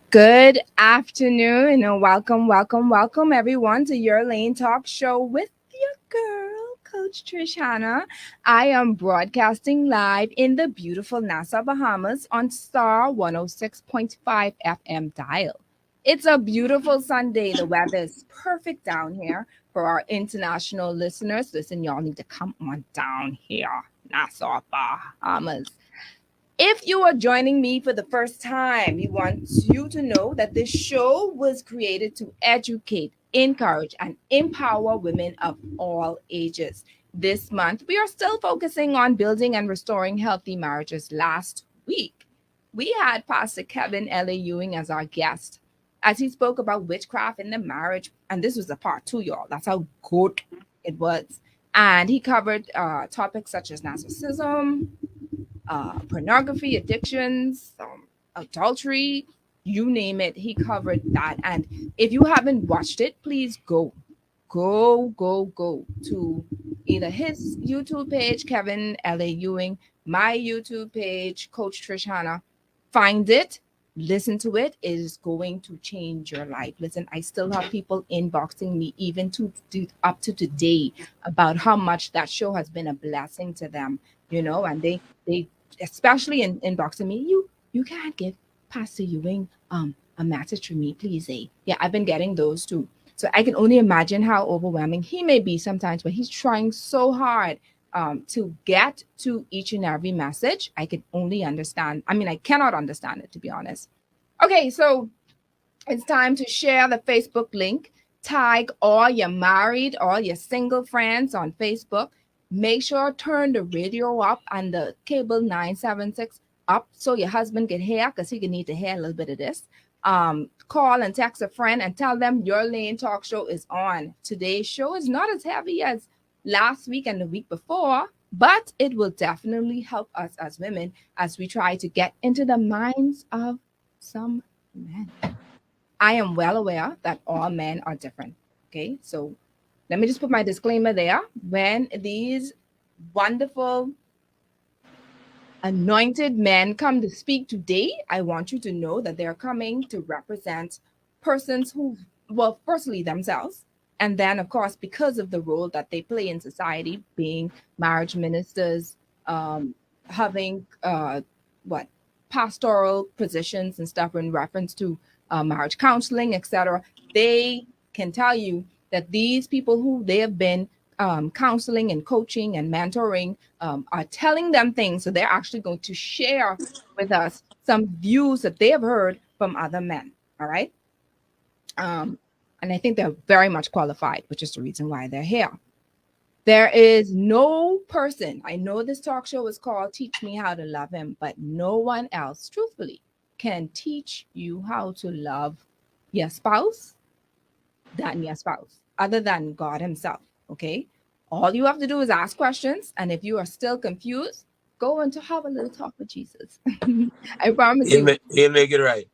Good afternoon and welcome everyone to Your Lane Talk Show with your girl, Coach Trishana. I am broadcasting live in the beautiful Nassau, Bahamas on Star 106.5 FM dial. It's a beautiful Sunday. The weather is perfect down here for our international listeners. Listen, y'all need to come on down here, Nassau, Bahamas. If you are joining me for the first time, we want you to know that this show was created to educate, encourage, and empower women of all ages. This month, we are still focusing on building and restoring healthy marriages. Last week, we had Pastor Kevin L.A. Ewing as our guest as he spoke about witchcraft in the marriage. And this was a part two, y'all. That's how good it was. And he covered topics such as narcissism, pornography, addictions, adultery, you name it. He covered that. And if you haven't watched it, please go to either his YouTube page, Kevin L.A. Ewing, my YouTube page, Coach Trishana. Find it, listen to it. It is going to change your life. Listen, I still have people inboxing me even up to today about how much that show has been a blessing to them, and they especially in inboxing me, you can't give Pastor Ewing a message for me, please. Yeah, I've been getting those too. So I can only imagine how overwhelming he may be sometimes, but he's trying so hard to get to each and every message. I can only understand. I mean, I cannot understand it, to be honest. Okay, so it's time to share the Facebook link. Tag all your married, all your single friends on Facebook. Make sure turn the radio up and the cable 976 up so your husband can hear, because he can need to hear a little bit of this. Call and text a friend and tell them Your Lane Talk Show is on. Today's show is not as heavy as last week and the week before, but it will definitely help us as women as we try to get into the minds of some men. I am well aware that all men are different. Okay, so let me just put my disclaimer there. When these wonderful anointed men come to speak today, I want you to know that they're coming to represent persons who, well, firstly themselves, and then, of course, because of the role that they play in society, being marriage ministers, having pastoral positions and stuff in reference to marriage counseling, etc. They can tell you that these people who they have been counseling and coaching and mentoring are telling them things. So they're actually going to share with us some views that they have heard from other men. All right. And I think they're very much qualified, which is the reason why they're here. There is no person, I know this talk show is called Teach Me How to Love Him, but no one else, truthfully, can teach you how to love your spouse than your spouse, other than God himself, okay? All you have to do is ask questions, and if you are still confused, go and to have a little talk with Jesus. I promise you. He'll make it right.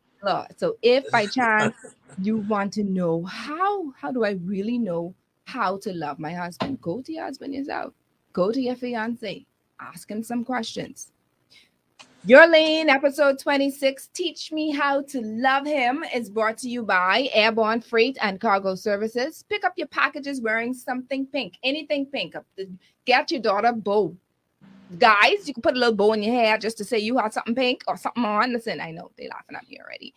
So if by chance you want to know how do I really know how to love my husband, go to your husband yourself. Go to your fiance. Ask him some questions. Your Lane, episode 26, Teach Me How to Love Him, is brought to you by Airborne Freight and Cargo Services. Pick up your packages wearing something pink, anything pink. Get your daughter a bow. Guys, you can put a little bow in your hair just to say you had something pink or something on. Listen, I know they're laughing at me already.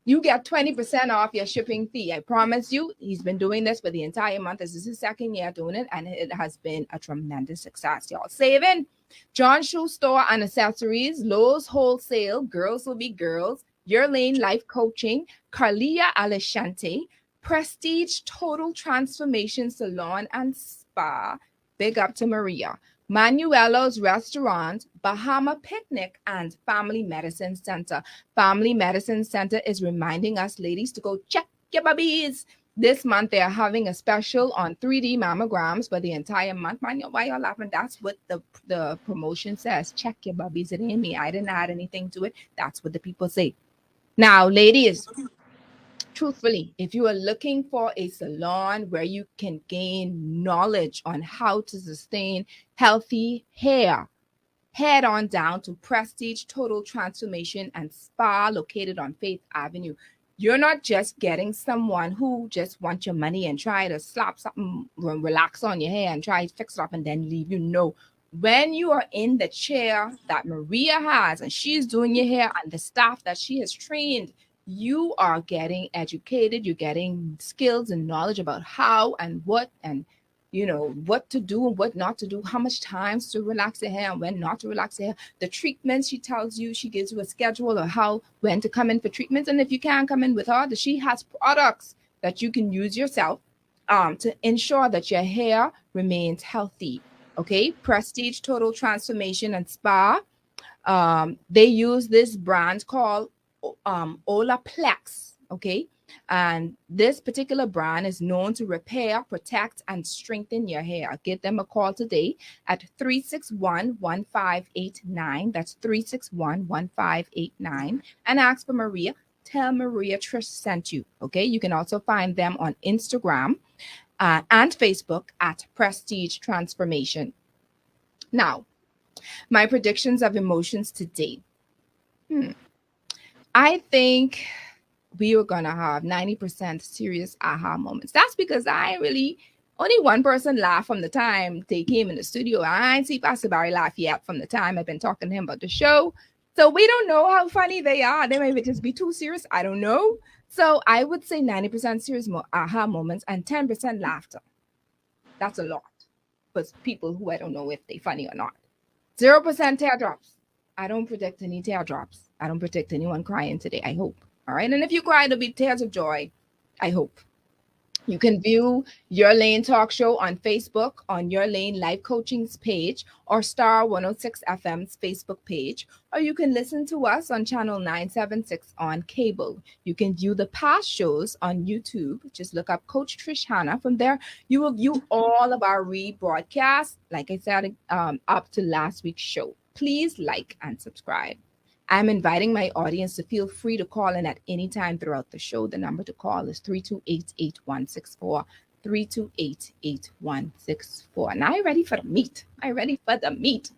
You get 20% off your shipping fee. I promise you, he's been doing this for the entire month. This is his second year doing it, and it has been a tremendous success, y'all. Saving. John Shoe Store and Accessories, Lowe's Wholesale, Girls Will Be Girls, Your Lane Life Coaching, Carlia Alishante, Prestige Total Transformation Salon and Spa. Big up to Maria. Manuelo's Restaurant, Bahama Picnic, and Family Medicine Center. Family Medicine Center is reminding us, ladies, to go check your babies. This month, they are having a special on 3D mammograms for the entire month. Mind you, why y'all laughing? That's what the promotion says. Check your babies. It ain't me. I didn't add anything to it. That's what the people say. Now, ladies, truthfully, if you are looking for a salon where you can gain knowledge on how to sustain healthy hair, head on down to Prestige Total Transformation and Spa located on Faith Avenue. You're not just getting someone who just wants your money and try to slap something, relax on your hair and try to fix it up and then leave you. No. When you are in the chair that Maria has and she's doing your hair and the staff that she has trained, you are getting educated, you're getting skills and knowledge about how and what and what to do and what not to do, how much times to relax the hair and when not to relax the hair, the treatments she tells you, she gives you a schedule of when to come in for treatments. And if you can't come in with her, she has products that you can use yourself to ensure that your hair remains healthy. Okay, Prestige Total Transformation and Spa. They use this brand called Olaplex. Okay, and this particular brand is known to repair, protect, and strengthen your hair. Give them a call today at 361-1589. That's 361-1589. And ask for Maria. Tell Maria Trish sent you. Okay. You can also find them on Instagram and Facebook at Prestige Transformation. Now, my predictions of emotions today. I think we were going to have 90% serious aha moments. That's because only one person laughed from the time they came in the studio. I ain't see Pastor Barry laugh yet from the time I've been talking to him about the show. So we don't know how funny they are. They may just be too serious. I don't know. So I would say 90% serious aha moments and 10% laughter. That's a lot for people who I don't know if they're funny or not. 0% teardrops. I don't predict any teardrops. I don't predict anyone crying today, I hope. All right. And if you cry, it'll be tears of joy. I hope. You can view Your Lane Talk Show on Facebook, on Your Lane Life Coaching's page, or Star 106 FM's Facebook page, or you can listen to us on Channel 976 on cable. You can view the past shows on YouTube. Just look up Coach Trish Hannah. From there, you will view all of our rebroadcasts, like I said, up to last week's show. Please like and subscribe. I'm inviting my audience to feel free to call in at any time throughout the show. The number to call is 328-8164, 328-8164. Now, are you ready for the meat? Are you ready for the meat?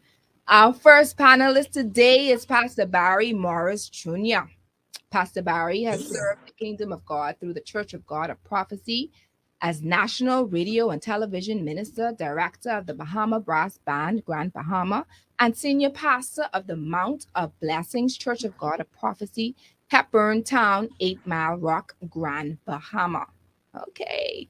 Our first panelist today is Pastor Barry Morris Jr. Pastor Barry has served the kingdom of God through the Church of God of Prophecy as National Radio and Television Minister, Director of the Bahama Brass Band, Grand Bahama, and Senior Pastor of the Mount of Blessings Church of God of Prophecy, Hepburn Town, 8 Mile Rock, Grand Bahama. Okay.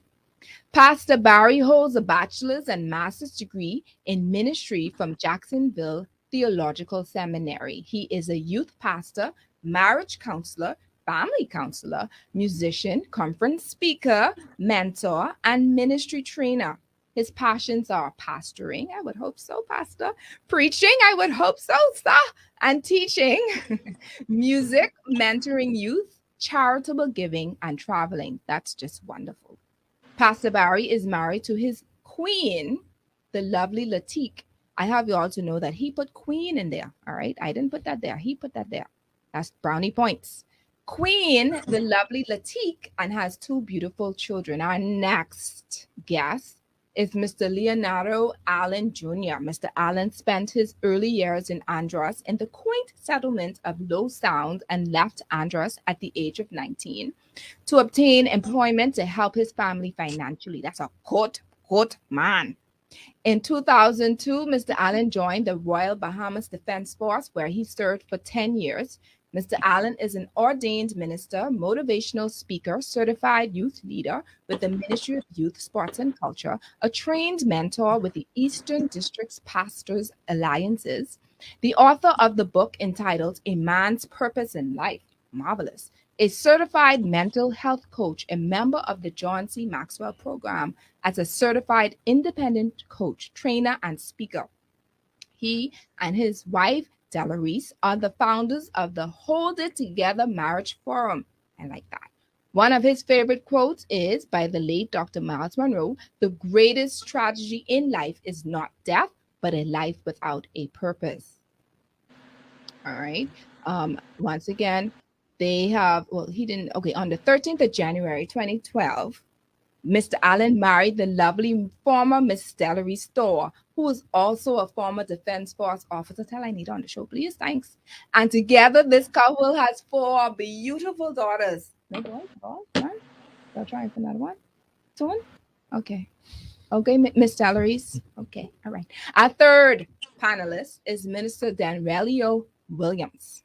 Pastor Barry holds a bachelor's and master's degree in ministry from Jacksonville Theological Seminary. He is a youth pastor, marriage counselor, family counselor, musician, conference speaker, mentor, and ministry trainer. His passions are pastoring, I would hope so, Pastor, preaching, I would hope so, sir, and teaching, music, mentoring youth, charitable giving, and traveling. That's just wonderful. Pastor Barry is married to his queen, the lovely Latique. I have you all to know that he put queen in there, all right? I didn't put that there. He put that there. That's brownie points. Queen, the lovely Latique, and has 2 beautiful children. Our next guest is Mr. Leonardo Allen Jr. Mr. Allen spent his early years in Andros in the quaint settlement of Low Sound and left Andros at the age of 19 to obtain employment to help his family financially. That's a good man. In 2002, Mr. Allen joined the Royal Bahamas Defense Force, where he served for 10 years. Mr. Allen is an ordained minister, motivational speaker, certified youth leader with the Ministry of Youth, Sports, and Culture, a trained mentor with the Eastern District's Pastors Alliances, the author of the book entitled A Man's Purpose in Life, marvelous, a certified mental health coach, a member of the John C. Maxwell program as a certified independent coach, trainer, and speaker. He and his wife, Delarice, are the founders of the Hold It Together Marriage Forum. I like that. One of his favorite quotes is by the late Dr. Miles Monroe: the greatest tragedy in life is not death, but a life without a purpose. All right. Once again, They have, well, he didn't, okay, on the 13th of January 2012, Mr. Allen married the lovely former Miss Delary Store, who is also a former Defense Force officer. Tell I need on the show, please. Thanks. And together, this couple has 4 beautiful daughters. No boys? None? I'll try for another one. Someone? Okay. Okay, Miss Delary's. Okay, all right. Our third panelist is Minister Danrelio Williams.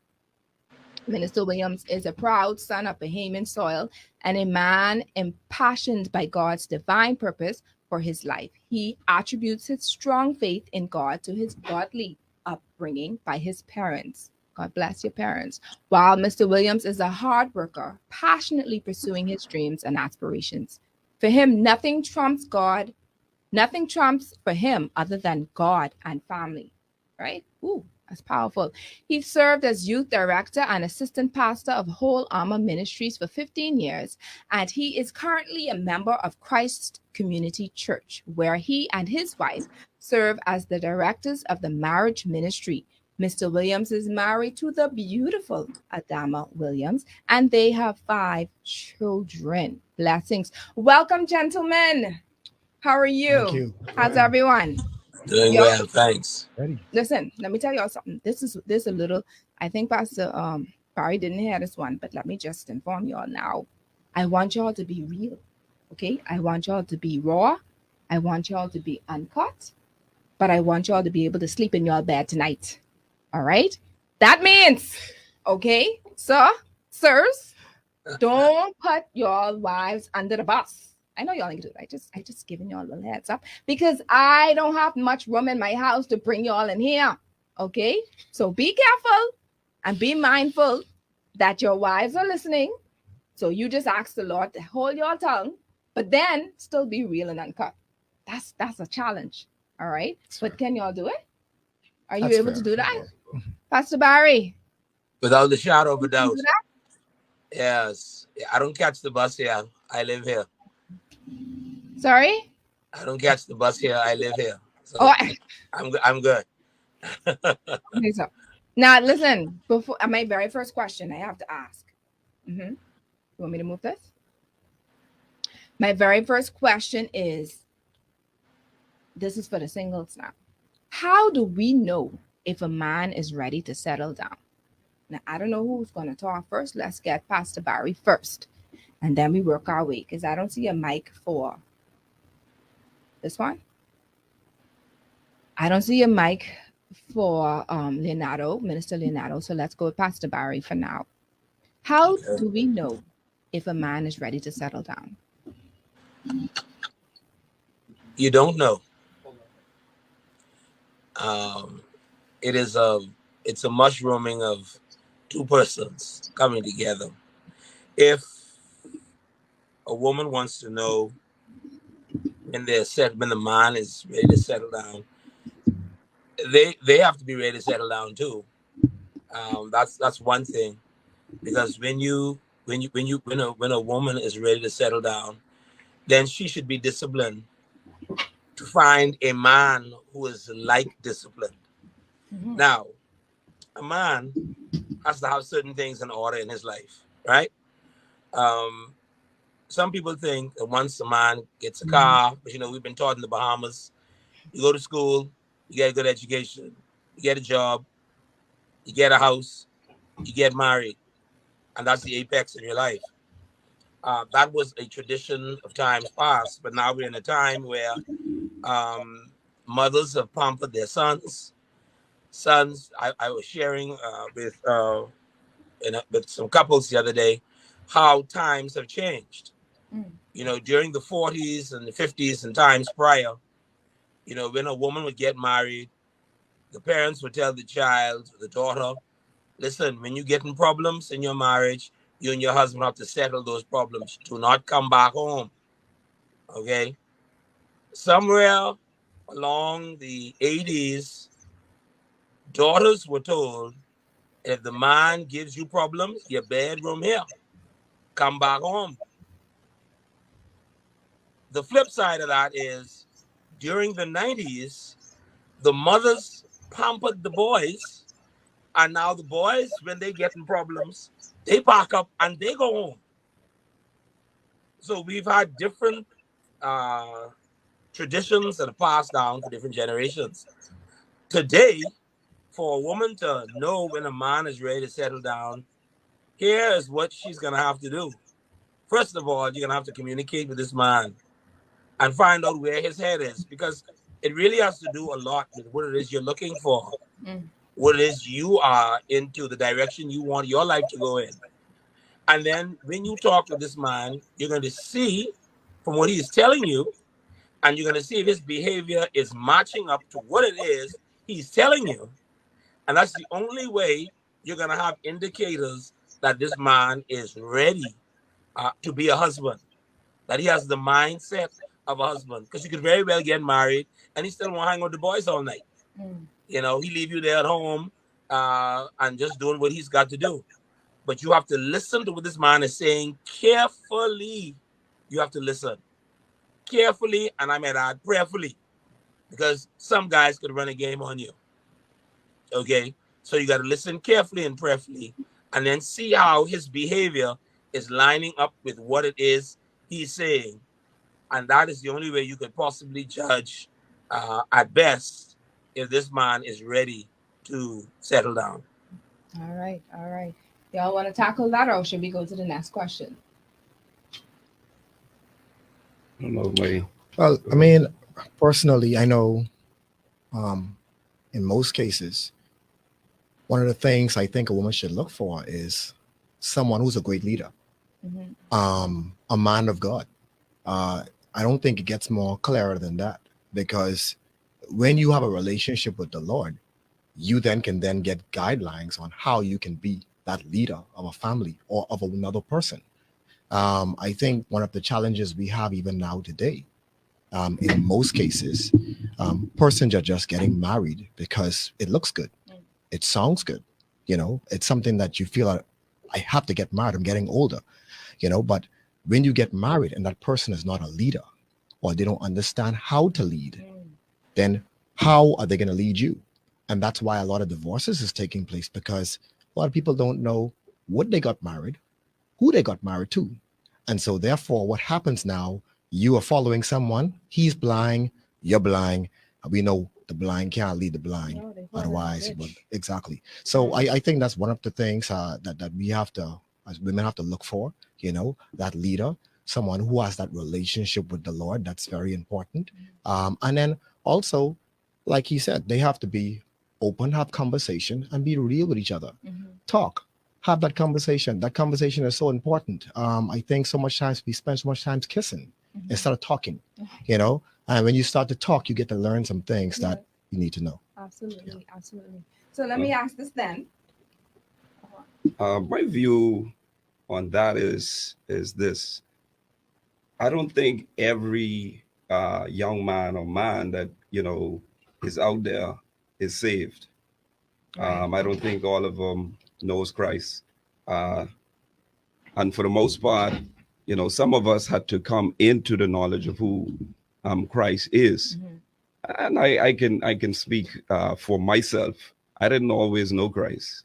Minister Williams is a proud son of Bahamian soil and a man impassioned by God's divine purpose for his life. He attributes his strong faith in God to his godly upbringing by his parents. God bless your parents. While Mr. Williams is a hard worker, passionately pursuing his dreams and aspirations. For him, nothing trumps God. Nothing trumps for him other than God and family, right? Ooh, that's powerful. He served as youth director and assistant pastor of Whole Armor Ministries for 15 years, and he is currently a member of Christ Community Church, where he and his wife serve as the directors of the marriage ministry. Mr. Williams is married to the beautiful Adama Williams, and they have 5 children. Blessings. Welcome, gentlemen. How are you? Thank you. How's everyone? Doing well, thanks. Ready. Listen, let me tell y'all something. This is a little, I think Pastor Barry didn't hear this one, but let me just inform y'all now. I want y'all to be real. Okay? I want y'all to be raw. I want y'all to be uncut. But I want y'all to be able to sleep in your bed tonight. All right? That means, okay, sirs, don't put your wives under the bus. I know y'all ain't do it. I just giving y'all a little heads up because I don't have much room in my house to bring y'all in here. Okay? So be careful and be mindful that your wives are listening. So you just ask the Lord to hold your tongue, but then still be real and uncut. That's a challenge. All right? But can y'all do it? Are you able to do that? Pastor Barry? Without a shadow of a doubt. Yes. I don't catch the bus here. I live here. Sorry? I don't catch the bus here. I live here. So I'm good. Okay, so now listen, before my very first question I have to ask. You want me to move this? My very first question is, this is for the singles now. How do we know if a man is ready to settle down? Now, I don't know who's going to talk first. Let's get Pastor Barry first. And then we work our way because I don't see a mic for this one. I don't see a mic for Minister Leonardo. So let's go with Pastor Barry for now. How do we know if a man is ready to settle down? You don't know. It's a mushrooming of 2 persons coming together. If a woman wants to know when the man is ready to settle down, they have to be ready to settle down too. That's one thing, because when a woman is ready to settle down, then she should be disciplined to find a man who is like disciplined. Now, a man has to have certain things in order in his life, right? Some people think that once a man gets a car, but we've been taught in the Bahamas, you go to school, you get a good education, you get a job, you get a house, you get married, and that's the apex in your life. That was a tradition of times past, but now we're in a time where mothers have pampered their sons. I was sharing with some couples the other day how times have changed. During the 40s and the 50s and times prior, when a woman would get married, the parents would tell the child, the daughter, listen, when you get in problems in your marriage, you and your husband have to settle those problems. Do not come back home. Okay? Somewhere along the 80s, daughters were told, if the man gives you problems, your bedroom here, come back home. The flip side of that is, during the 90s, the mothers pampered the boys And now the boys, when they get in problems, they pack up and they go home. So we've had different traditions that are passed down for different generations. Today, for a woman to know when a man is ready to settle down, here is what she's going to have to do. First of all, you're going to have to communicate with this man and find out where his head is, because it really has to do a lot with what it is you're looking for, what it is you are into, the direction you want your life to go in. And then when you talk to this man, you're going to see from what he's telling you, and you're going to see if his behavior is matching up to what it is he's telling you. And that's the only way you're going to have indicators that this man is ready to be a husband, that he has the mindset of a husband. Because you could very well get married and he still want to hang with the boys all night. You know, he leave you there at home and just doing what he's got to do. But you have to listen to what this man is saying carefully. You have to listen carefully, and I might add prayerfully, because some guys could run a game on you. Okay? So you got to listen carefully and prayerfully, and then see how his behavior is lining up with what it is he's saying. And that is the only way you could possibly judge, at best, if this man is ready to settle down. All right, all right. Y'all want to tackle that, or should we go to the next question? I don't know, maybe. Well, I mean, personally, I know in most cases, one of the things I think a woman should look for is someone who's a great leader, a man of God. I don't think it gets more clearer than that, because when you have a relationship with the Lord, you then can then get guidelines on how you can be that leader of a family or of another person. I think one of the challenges we have even now today, in most cases, persons are just getting married because it looks good, it sounds good, you know, it's something that you feel like, I have to get married, I'm getting older, you know. But when you get married and that person is not a leader, or they don't understand how to lead, then how are they going to lead you? And that's why a lot of divorces is taking place, because a lot of people don't know what they got married, who they got married to. And so therefore, what happens now, you are following someone, he's blind, you're blind. We know the blind can't lead the blind. No, otherwise, but exactly. So I think that's one of the things that we have to, as women, have to look for, you know, that leader, someone who has that relationship with the Lord. That's very important. And then also, like he said, they have to be open, have conversation, and be real with each other. Talk, have that conversation. That conversation is so important. I think so much times we spend so much time kissing instead of talking, you know. And when you start to talk, you get to learn some things that you need to know. Absolutely, absolutely. So let me ask this then. My view on that is this. I don't think every young man or man that, you know, is out there is saved. I don't think all of them knows Christ. And for the most part, you know, some of us had to come into the knowledge of who Christ is. And I can speak for myself. I didn't always know Christ.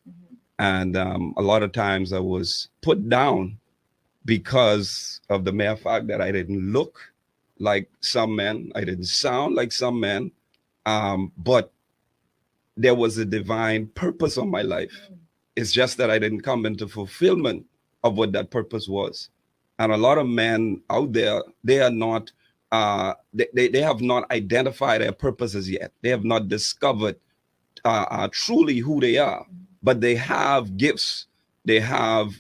And a lot of times I was put down because of the mere fact that I didn't look like some men. I didn't sound like some men. But there was a divine purpose on my life. It's just that I didn't come into fulfillment of what that purpose was. And a lot of men out there, they are not, they have not identified their purposes yet. They have not discovered truly who they are, but they have gifts, they have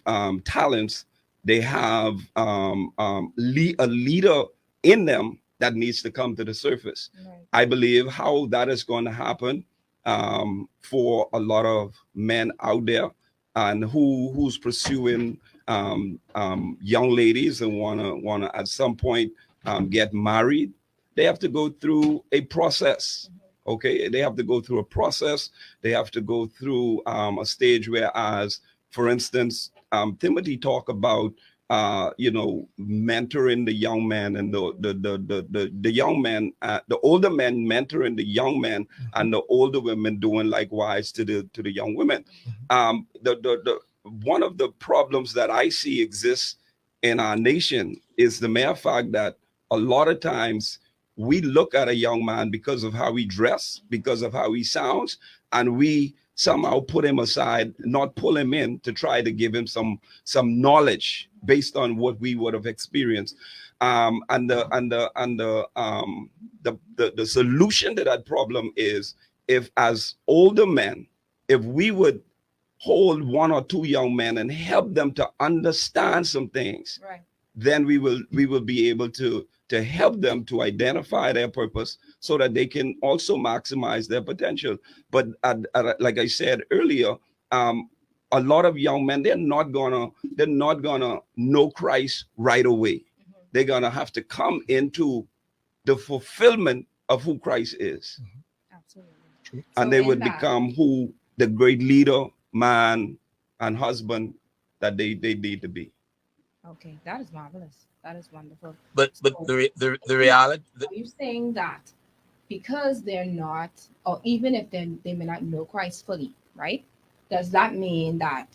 talents, they have a leader in them that needs to come to the surface. I believe how that is going to happen for a lot of men out there, and who's pursuing young ladies and wanna at some point get married. They have to go through a process. Okay, they have to go through a process. They have to go through a stage where, as for instance, Timothy talked about mentoring the young man, and the young man, the older men mentoring the young men, and the older women doing likewise to the young women. The one of the problems that I see exists in our nation is the mere fact that a lot of times we look at a young man because of how he dress, because of how he sounds, and we somehow put him aside, not pull him in to try to give him some knowledge based on what we would have experienced. The solution to that problem is, if as older men, if we would hold one or two young men and help them to understand some things, Right. then we will be able to help them to identify their purpose so that they can also maximize their potential. But like I said earlier, a lot of young men, they're not gonna know Christ right away. They're gonna have to come into the fulfillment of who Christ is, Absolutely. and So they in would that- become who the great leader, man, and husband that they need to be. Okay, that is marvelous. That is wonderful. But So, the reality, are you saying that because they're not, or even if they may not know Christ fully, right? Does that mean that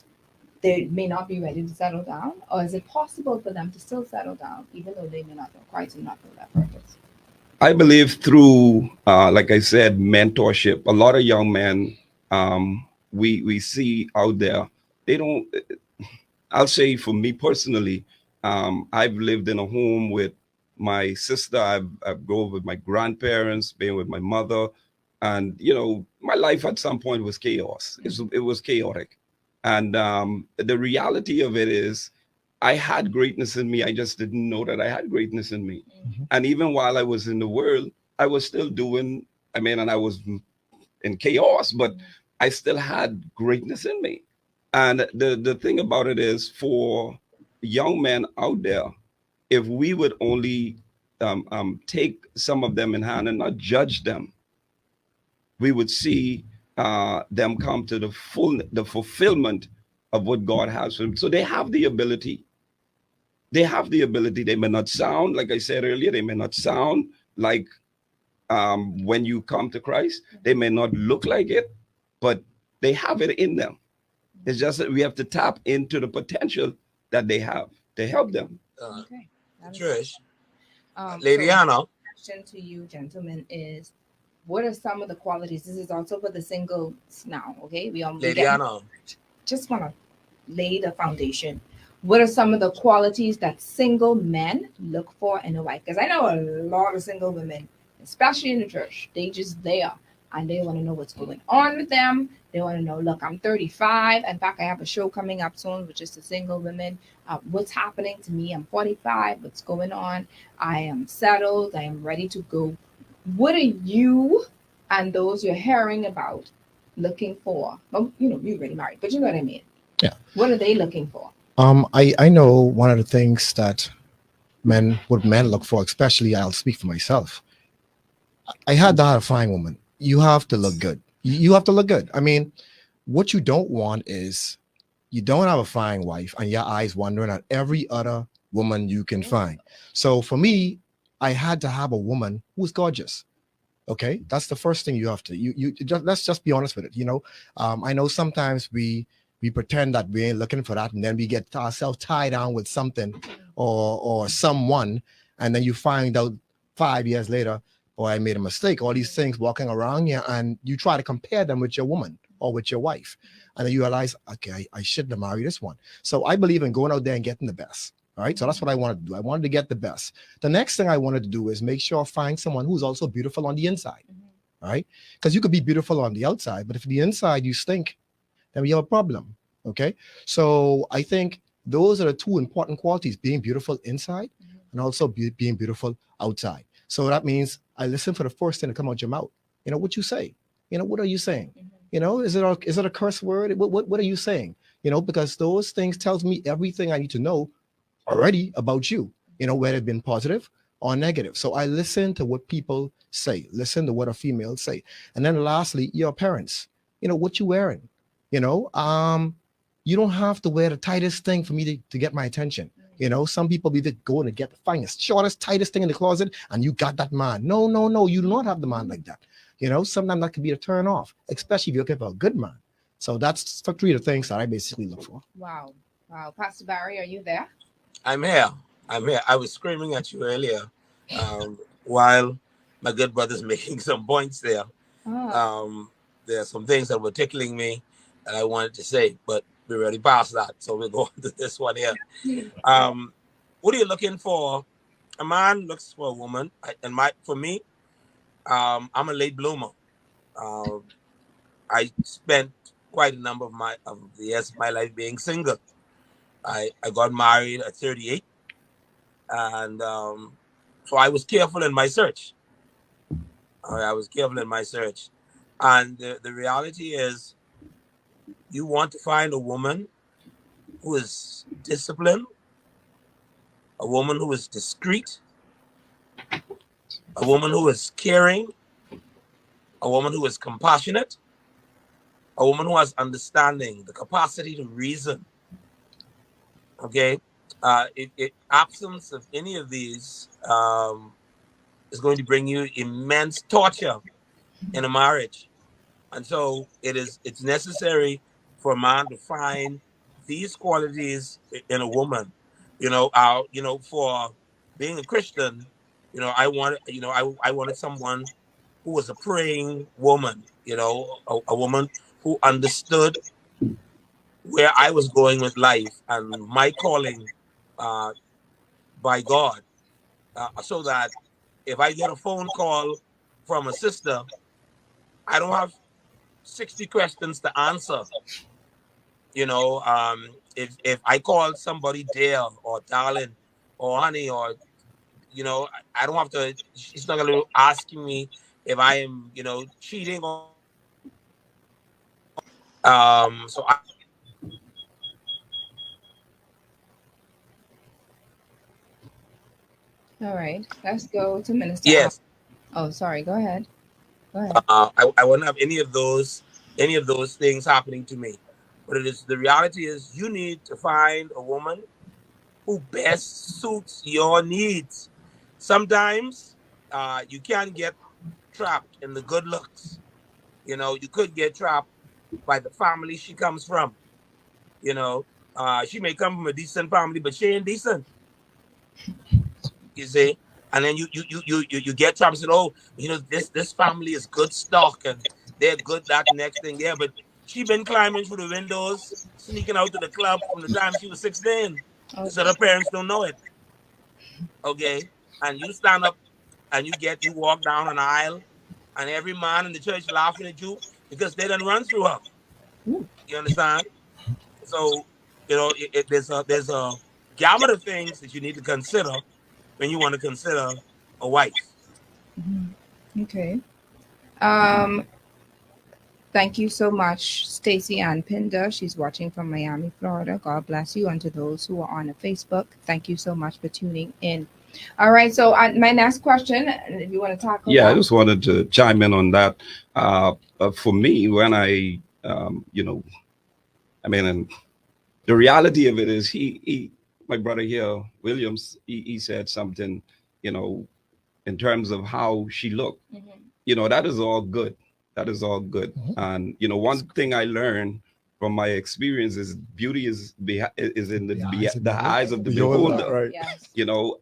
they may not be ready to settle down, or is it possible for them to still settle down even though they may not know Christ and not know that purpose? I believe through, like I said, mentorship. A lot of young men we see out there, they don't. I'll say for me personally, I've lived in a home with my sister. I've grown with my grandparents, been with my mother, and my life at some point was chaos. It was chaotic, and the reality of it is, I had greatness in me. I just didn't know that I had greatness in me. And even while I was in the world, I was still doing. I mean, and I was in chaos, but I still had greatness in me. And the thing about it is, for young men out there, if we would only take some of them in hand and not judge them, we would see them come to the fulfillment of what God has for them. So they have the ability. They have the ability. They may not sound, like I said earlier, they may not sound like when you come to Christ. They may not look like it, but they have it in them. It's just that we have to tap into the potential that they have to help them. Okay. That is- Trish, so Lady Anna, my question to you, gentlemen, is what are some of the qualities? This is also for the singles now. Okay, we Lady get- Anna, just want to lay the foundation. What are some of the qualities that single men look for in a wife? Because I know a lot of single women, especially in the church, they just there and they want to know what's going on with them. They want to know, look, I'm 35. In fact, I have a show coming up soon, which is the single women. What's happening to me? I'm 45. What's going on? I am settled. I am ready to go. What are you and those you're hearing about looking for? Well, you're already married, but you know what I mean. Yeah. What are they looking for? I know one of the things that men look for, especially I'll speak for myself. I had to have a fine woman. You have to look good. You have to look good. I mean, what you don't want is you don't have a fine wife and your eyes wandering at every other woman you can find. So for me, I had to have a woman who's gorgeous. Okay, that's the first thing you have to. You just, let's just be honest with it. I know sometimes we pretend that we ain't looking for that, and then we get ourselves tied down with something or someone, and then you find out 5 years later, oh, I made a mistake. All these things walking around here, and you try to compare them with your woman or with your wife, and then you realize, okay, I shouldn't have married this one. So I believe in going out there and getting the best. All right, so that's what I wanted to do. I wanted to get the best. The next thing I wanted to do is make sure I find someone who's also beautiful on the inside. All right, because you could be beautiful on the outside, but if the inside you stink, then we have a problem. Okay, so I think those are the two important qualities: being beautiful inside and also being beautiful outside. So that means I listen for the first thing to come out your mouth. What you say. What are you saying? Is it a curse word? What are you saying? Because those things tells me everything I need to know already about you. Whether it's been positive or negative. So I listen to what people say. Listen to what a female say. And then lastly, your parents. What you wearing. You don't have to wear the tightest thing for me to get my attention. You know, some people be going to get the finest, shortest, tightest thing in the closet, and you got that man. No, no, no, you do not have the man like that. You know, sometimes that could be a turn off, especially if you're looking for a good man. So that's the 3 of the things that I basically look for. Wow. Wow. Pastor Barry, are you there? I'm here. I'm here. I was screaming at you earlier while my good brother's making some points there. There are some things that were tickling me that I wanted to say, but we're already past that. So we'll go on to this one here. What are you looking for? A man looks for a woman. For me, I'm a late bloomer. I spent quite a number of the years of my life being single. I got married at 38, and so I was careful in my search. I was careful in my search, and the reality is, you want to find a woman who is disciplined, a woman who is discreet, a woman who is caring, a woman who is compassionate, a woman who has understanding, the capacity to reason. Okay, absence of any of these is going to bring you immense torture in a marriage, and so it's necessary for a man to find these qualities in a woman. For being a Christian, I wanted someone who was a praying woman. A woman who understood where I was going with life and my calling by God, so that if I get a phone call from a sister, I don't have 60 questions to answer. If I call somebody dear or darling or honey, or I don't have to. She's not going to ask me if I am, cheating or. So All right. Let's go to Minister. Yes. Oh, sorry. Go ahead. Go ahead. I wouldn't have any of those things happening to me. But the reality is, you need to find a woman who best suits your needs. Sometimes you can get trapped in the good looks. You could get trapped by the family she comes from. She may come from a decent family, but she ain't decent. You see, and then you get trapped and say, oh, this family is good stock and they're good that next thing. Yeah, but she been climbing through the windows, sneaking out to the club from the time she was 16. Okay. So her parents don't know it. Okay, and you stand up and you walk down an aisle, and every man in the church laughing at you because they done run through her. You understand? So there's a gamut of things that you need to consider when you want to consider a wife. Mm-hmm. Okay. Thank you so much, Stacy-Ann Pinder. She's watching from Miami, Florida. God bless you. And to those who are on the Facebook, thank you so much for tuning in. All right. So my next question, if you want to talk about. Yeah, I just wanted to chime in on that. For me, when and the reality of it is my brother here, Williams, he said something, in terms of how she looked. Mm-hmm. That is all good. That is all good. Mm-hmm. And, one thing I learned from my experience is beauty is in the eyes of the beholder. Right. Yes.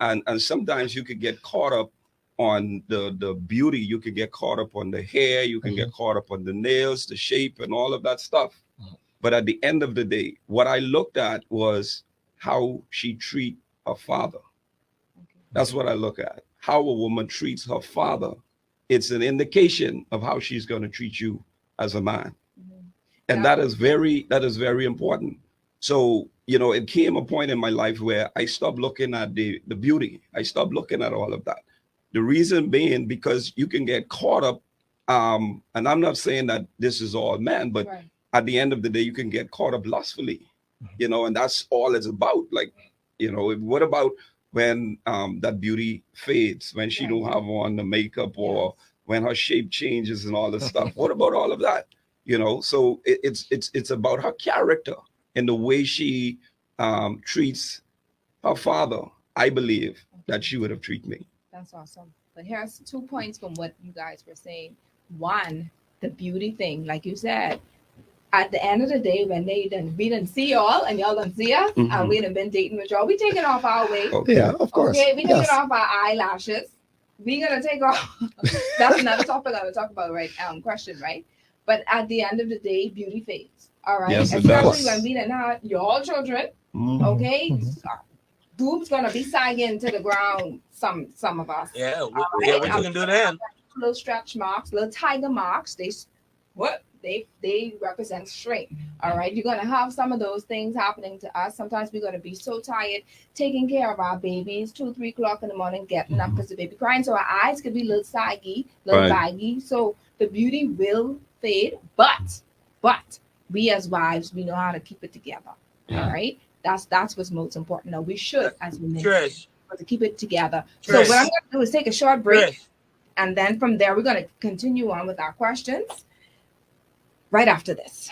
And sometimes you could get caught up on the beauty. You could get caught up on the hair. You can get caught up on the nails, the shape, and all of that stuff. But at the end of the day, what I looked at was how she treat her father. That's what I look at. How a woman treats her father. It's an indication of how she's going to treat you as a man. Mm-hmm. And that is very important. So, it came a point in my life where I stopped looking at the beauty. I stopped looking at all of that. The reason being because you can get caught up, and I'm not saying that this is all men, but right. At the end of the day, you can get caught up lustfully, and that's all it's about. Like, what about when that beauty fades, when she don't have on the makeup, or when her shape changes and all this stuff? What about all of that? So it's about her character and the way she treats her father, I believe that she would have treated me. That's awesome. But here's 2 points from what you guys were saying. One, the beauty thing, like you said, at the end of the day, when we didn't see y'all and y'all don't see us, and we done been dating with y'all, we taking off our wig. Okay. Yeah, of course. Okay, we taking off our eyelashes. We gonna take off. That's another topic I'm gonna talk about, right? Question, right? But at the end of the day, beauty fades. All right, Yes, it especially does. when we didn't have y'all children. Okay, boobs gonna be sagging to the ground. Some of us. Yeah, what you can do then? Little stretch marks, little tiger marks. They represent strength. All right, you're gonna have some of those things happening to us. Sometimes we're gonna be so tired taking care of our babies, 2-3 o'clock in the morning, getting up because the baby crying. So our eyes could be a little saggy, little baggy. So the beauty will fade, but we as wives, we know how to keep it together. All right, that's what's most important. Now we should, as women, to keep it together. So what I'm gonna do is take a short break, and then from there we're gonna continue on with our questions. Right after this.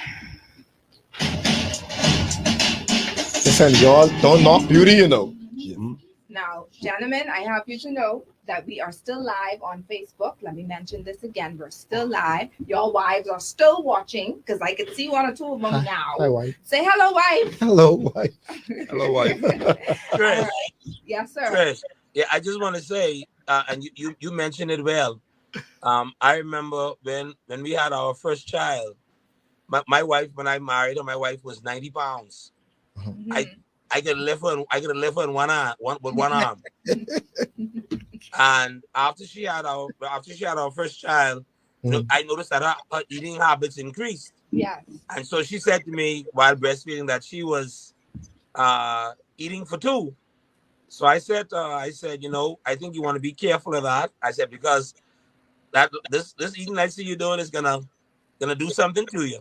Listen, y'all don't knock beauty, you know. Now, gentlemen, I have you to know that we are still live on Facebook. Let me mention this again. We're still live. Your wives are still watching because I can see 1 or 2 of them now. Hi, wife. Say hello, wife. Hello, wife. Hello, wife. Trish. Right. Yes, sir. Trish. Yeah, I just want to say, and you mentioned it well. I remember when we had our first child. My wife, when I married her, my wife was 90 pounds. I could lift her. I could lift her in one arm. And after she had our first child, I noticed that her eating habits increased. Yes. And so she said to me while breastfeeding that she was eating for 2. So I said, I think you want to be careful of that. I said because that this eating I see you doing is gonna do something to you.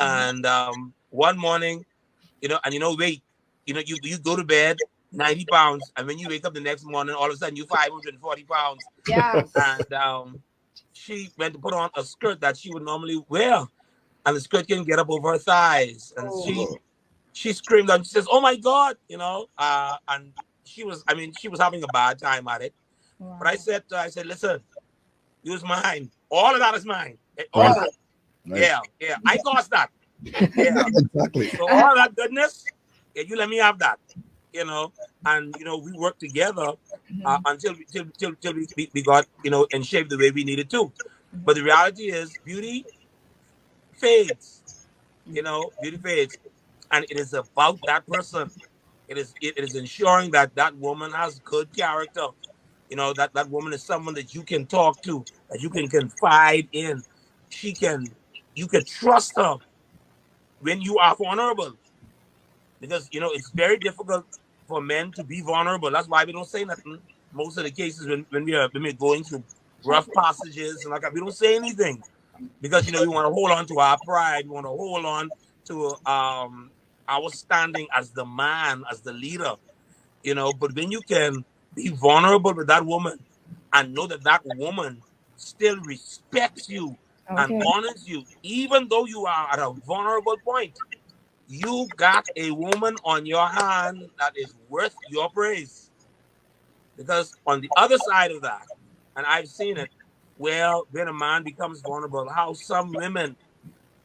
And one morning, wait, you go to bed 90 pounds, and when you wake up the next morning, all of a sudden you're 540 pounds. Yeah. And she went to put on a skirt that she would normally wear, and the skirt can get up over her thighs. And she screamed and she says, "Oh my God!" And she was having a bad time at it. Wow. But I said, listen, use mine. All of that is mine. All of that. Yeah. I caused that. Yeah. Exactly. So all that goodness, you let me have that. And we worked together until we got in shape the way we needed to. But the reality is, beauty fades. Beauty fades, and it is about that person. It is ensuring that woman has good character. That woman is someone that you can talk to, that you can confide in. You can trust her when you are vulnerable, because it's very difficult for men to be vulnerable. That's why we don't say nothing most of the cases when we're going through rough passages and like that. We don't say anything because we want to hold on to our pride. We want to hold on to our standing as the man, as the leader. But when you can be vulnerable with that woman and know that woman still respects you and honors you, even though you are at a vulnerable point, you got a woman on your hand that is worth your praise. Because on the other side of that, and I've seen it, where when a man becomes vulnerable, how some women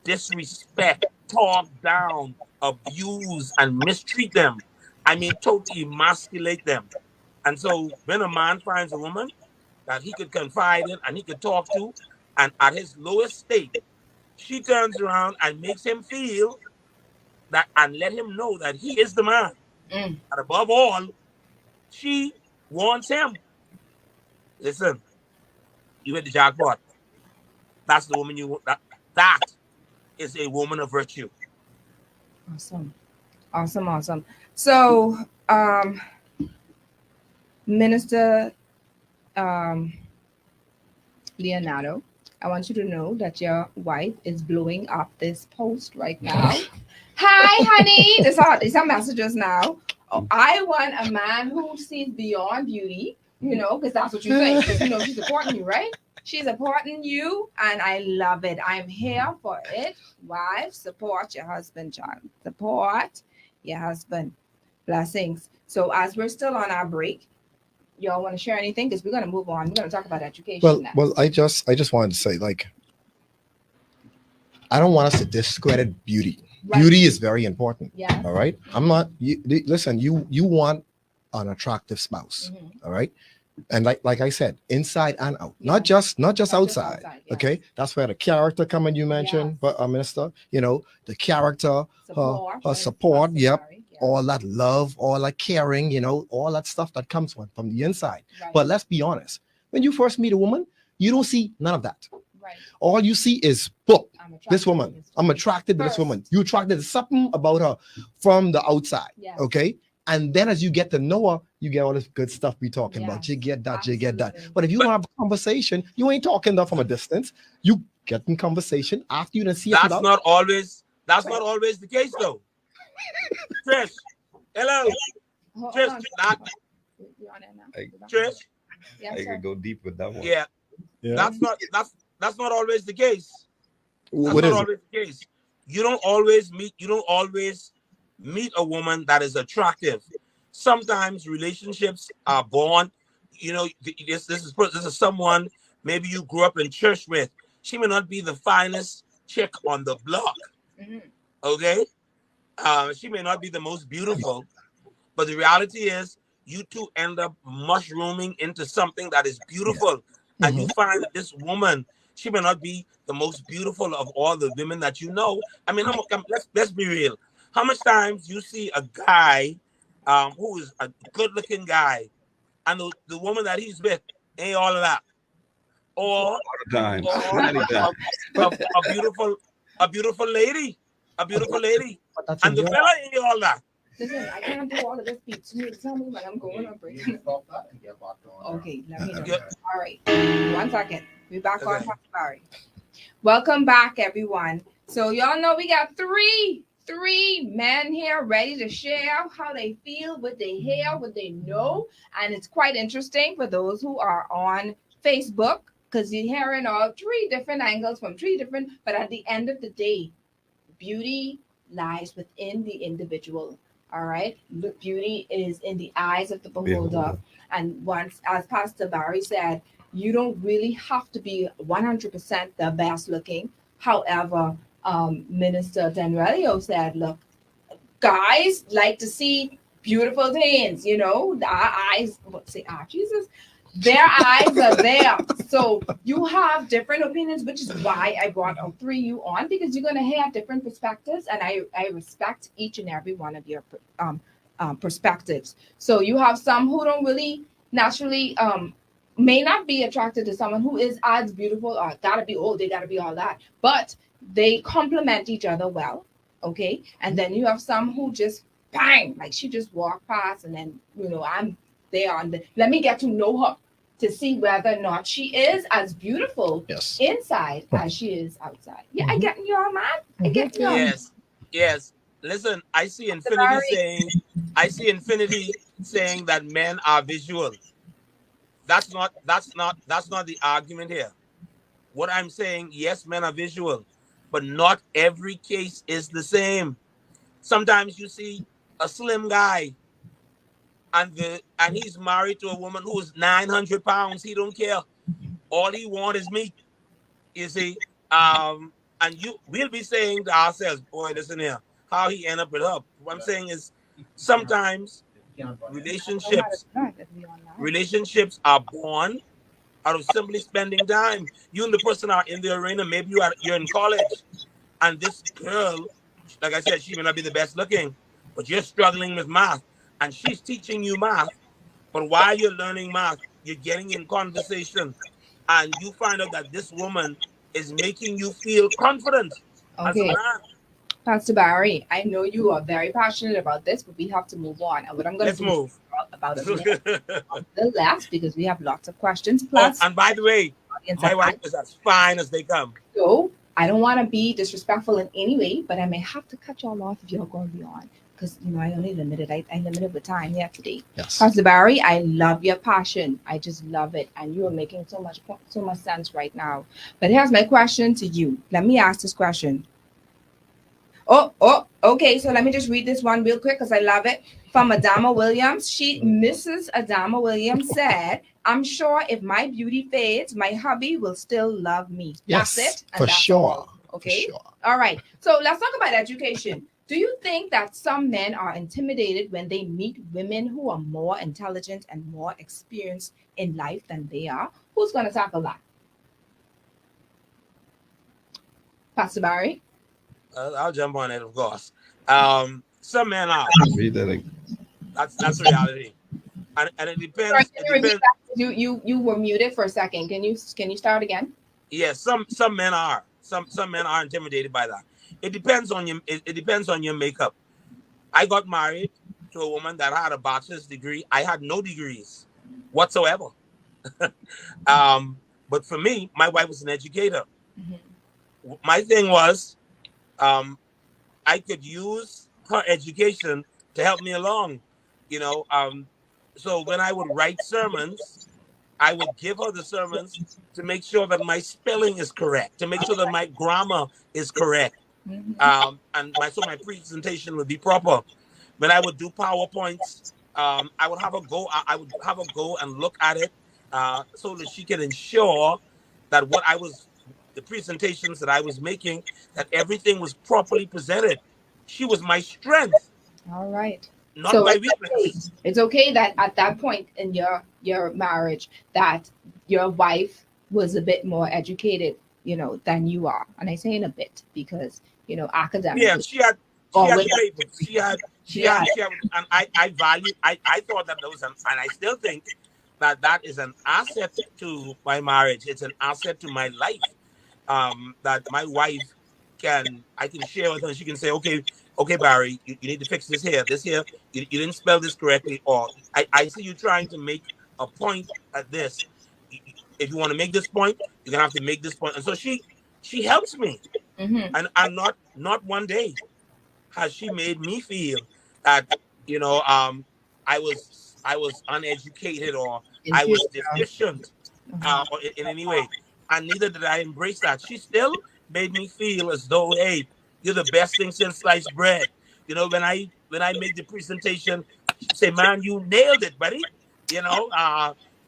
disrespect, talk down, abuse, and mistreat them. Totally emasculate them. And so when a man finds a woman that he could confide in and he could talk to, and at his lowest state, she turns around and makes him feel that and let him know that he is the man. And above all, she wants him. Listen, you hit the jackpot. That's the woman you want. That is a woman of virtue. Awesome. So, Minister Leonardo, I want you to know that your wife is blowing up this post right now. Hi, honey. These are messages now. Oh, I want a man who sees beyond beauty, because that's what you say. Because she's supporting you, right? She's supporting you, and I love it. I'm here for it. Wives, support your husband, child. Support your husband. Blessings. So as we're still on our break, y'all want to share anything? Because we're going to move on. We're going to talk about education Well, next. well, I just wanted to say, like, I don't want us to discredit beauty. Right. Beauty is very important. Yeah. All right. I'm not. Listen. You want an attractive spouse. Mhm. All right. And like I said, inside and out, Yeah. not just Not just outside. yeah. Okay, that's where the character come in. You mentioned, Yes. but Minister, you know, the character, Support. her support. Yep. Necessary. Yeah. All that love, all that caring, you know, all that stuff that comes from the inside. Right. But let's be honest, when you first meet a woman, you don't see none of that. Right. All you see is, book, I'm attracted this to woman. this I'm woman. attracted to this First. woman. You attracted to something about her from the outside. Yes. Okay. And then as you get to know her, you get all this good stuff we talking about. Yes. You get that, you get that. Absolutely. But if you want to have a conversation, you ain't talking that from a distance. You get in conversation after you done see it. That's not always the case though. Trish, hello. Hold Trish, on. that- You're on it now. I- Trish. Yes, I sir. could go deep with that one. Yeah, Yeah. that's not always the case. That's What not is it? always the case. You don't always meet a woman that is attractive. Sometimes relationships are born. You know, this is someone maybe you grew up in church with. She may not be the finest chick on the block. Mhm. Okay, she may not be the most beautiful, but the reality is you two end up mushrooming into something that is beautiful, and you find that this woman, she may not be the most beautiful of all the women that you know. I mean, let's be real. How much times you see a guy who is a good-looking guy, and the woman that he's with ain't all of that, or Times, or many times. a beautiful lady, But that's and in the your fella ain't all that. Listen, I can't do all of this speech. You tell me when I'm going on break. Okay, let me know. Yeah. All right, 1 second. We're back on Okay. Pastor Barry. Welcome back, everyone. So y'all know we got three men here ready to share how they feel, what they hear, what they know, and it's quite interesting for those who are on Facebook because you're hearing all three different angles from three different. But at the end of the day, beauty lies within the individual. All right. Beauty is in the eyes of the beholder. And once, as Pastor Barry said, you don't really have to be 100% the best looking. However, Minister Denrelio said, look, guys like to see beautiful things, you know, our eyes, Jesus, their eyes are there. So you have different opinions, which is why I brought all three of you on, because you're going to have different perspectives, and I respect each and every one of your perspectives. So you have some who don't really naturally may not be attracted to someone who is as beautiful or gotta be old, they gotta be all that, but they complement each other well. Okay. And then you have some who just bang, like she just walked past, and then I'm there on let me get to know her to see whether or not she is as beautiful inside as she is outside. Yeah, I get you all, man. I get you all. Yes. Listen, I see Infinity saying that men are visual. That's not the argument here. What I'm saying, yes, men are visual, but not every case is the same. Sometimes you see a slim guy and he's married to a woman who is 900 pounds. He don't care. All he wants is meat. You see, and we'll be saying to ourselves, boy, listen here, how he end up with her. What I'm saying is sometimes relationships are born out of simply spending time. You and the person are in the arena. Maybe you're in college, and this girl, like I said, she may not be the best looking, but you're struggling with math, and she's teaching you math. But while you're learning math, you're getting in conversation, and you find out that this woman is making you feel confident as a Okay. man. Pastor Barry, I know you are very passionate about this, but we have to move on. And what I'm going to do move about the last, because we have lots of questions. Oh, Plus, and by the way, my wife is as fine as they come. So I don't want to be disrespectful in any way, but I may have to cut y'all off if you're going to be on, because I only limited. I limited the time here today. Yes. Pastor Barry, I love your passion. I just love it, and you are making so much sense right now. But here's my question to you. Let me ask this question. Okay. So let me just read this one real quick because I love it. From Adama Williams. Mrs. Adama Williams said, I'm sure if my beauty fades, my hubby will still love me. That's Yes, it. And for that's sure. all. For Okay. sure. All right. So let's talk about education. Do you think that some men are intimidated when they meet women who are more intelligent and more experienced in life than they are? Who's going to tackle that? Pastor Barry? I'll jump on it, of course. Some men are. Read that again. That's reality, and it Sorry, depends. can It you repeat depends. that? You were muted for a second. Can you start again? Yes, some men are. Some men are intimidated by that. It depends on your. It depends on your makeup. I got married to a woman that had a bachelor's degree. I had no degrees whatsoever. But for me, my wife was an educator. My thing was, um, I could use her education to help me along. You know, so when I would write sermons, I would give her the sermons to make sure that my spelling is correct, to make sure that my grammar is correct, and my presentation would be proper. When I would do PowerPoints, I would have a go. I would have a go and look at it so that she can ensure that the presentations that I was making, that everything was properly presented. She was my strength, All right. not So my it's okay. weakness. It's okay that at that point in your marriage that your wife was a bit more educated, than you are. And I say in a bit because, Yeah, academically she or had with the papers. yeah. She had, and I value. I thought that was and I still think that that is an asset to my marriage. It's an asset to my life. That my wife I can share with her. And she can say, okay, Barry, you need to fix this here. You didn't spell this correctly, or I see you trying to make a point at this. If you want to make this point, you're gonna have to make this point. And so she helps me, Mm-hmm. and not one day has she made me feel that I was uneducated or I Inferior. was deficient or in any way, and neither did I embrace that. She still made me feel as though, hey, you're the best thing since sliced bread. When I make the presentation, she say, man, you nailed it, buddy.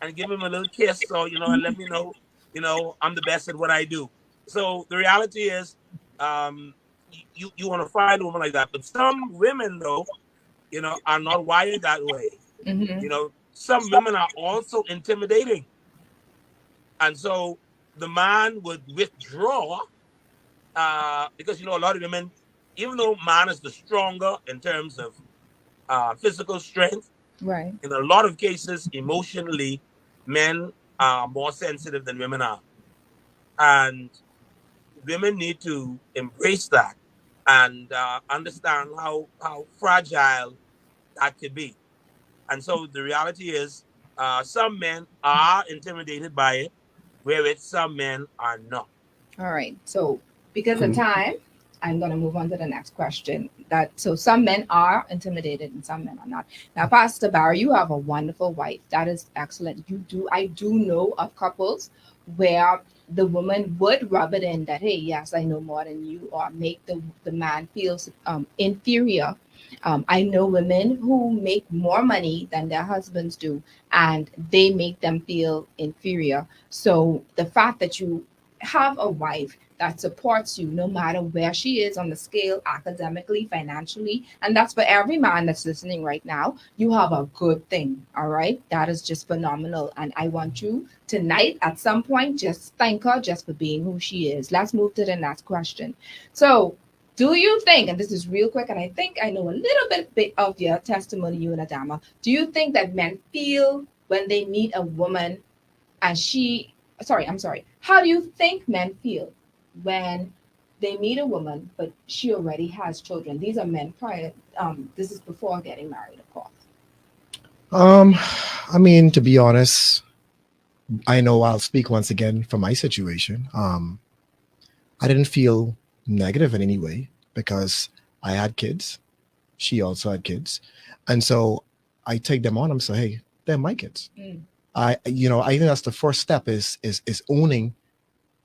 And give him a little kiss, or and let me know, I'm the best at what I do. So the reality is, um, you want to find a woman like that. But some women, though, are not wired that way. Mm-hmm. Some women are also intimidating. And so the man would withdraw because, a lot of women, even though man is the stronger in terms of physical strength, Right. in a lot of cases, emotionally, men are more sensitive than women are. And women need to embrace that and understand how fragile that could be. And so the reality is, some men are intimidated by it, whereas some men are not. All right. So because of time, I'm going to move on to the next question. So some men are intimidated and some men are not. Now, Pastor Barry, you have a wonderful wife. That is excellent. I do know of couples where the woman would rub it in that, hey, yes, I know more than you, or make the man feel inferior. I know women who make more money than their husbands do, and they make them feel inferior. So the fact that you have a wife that supports you no matter where she is on the scale, academically, financially, and that's for every man that's listening right now, you have a good thing. All right, that is just phenomenal, and I want you tonight at some point just thank her just for being who she is. Let's move to the next question. So do you think, and this is real quick, and I think I know a little bit of your testimony, you and Adama, do you think that men feel when they meet a woman and I'm sorry, how do you think men feel when they meet a woman but she already has children? These are men prior, this is before getting married, of course. I mean, to be honest, I know I'll speak once again for my situation. I didn't feel negative in any way because I had kids. She also had kids. And so I take them on. I'm saying, hey, they're my kids. I think that's the first step is owning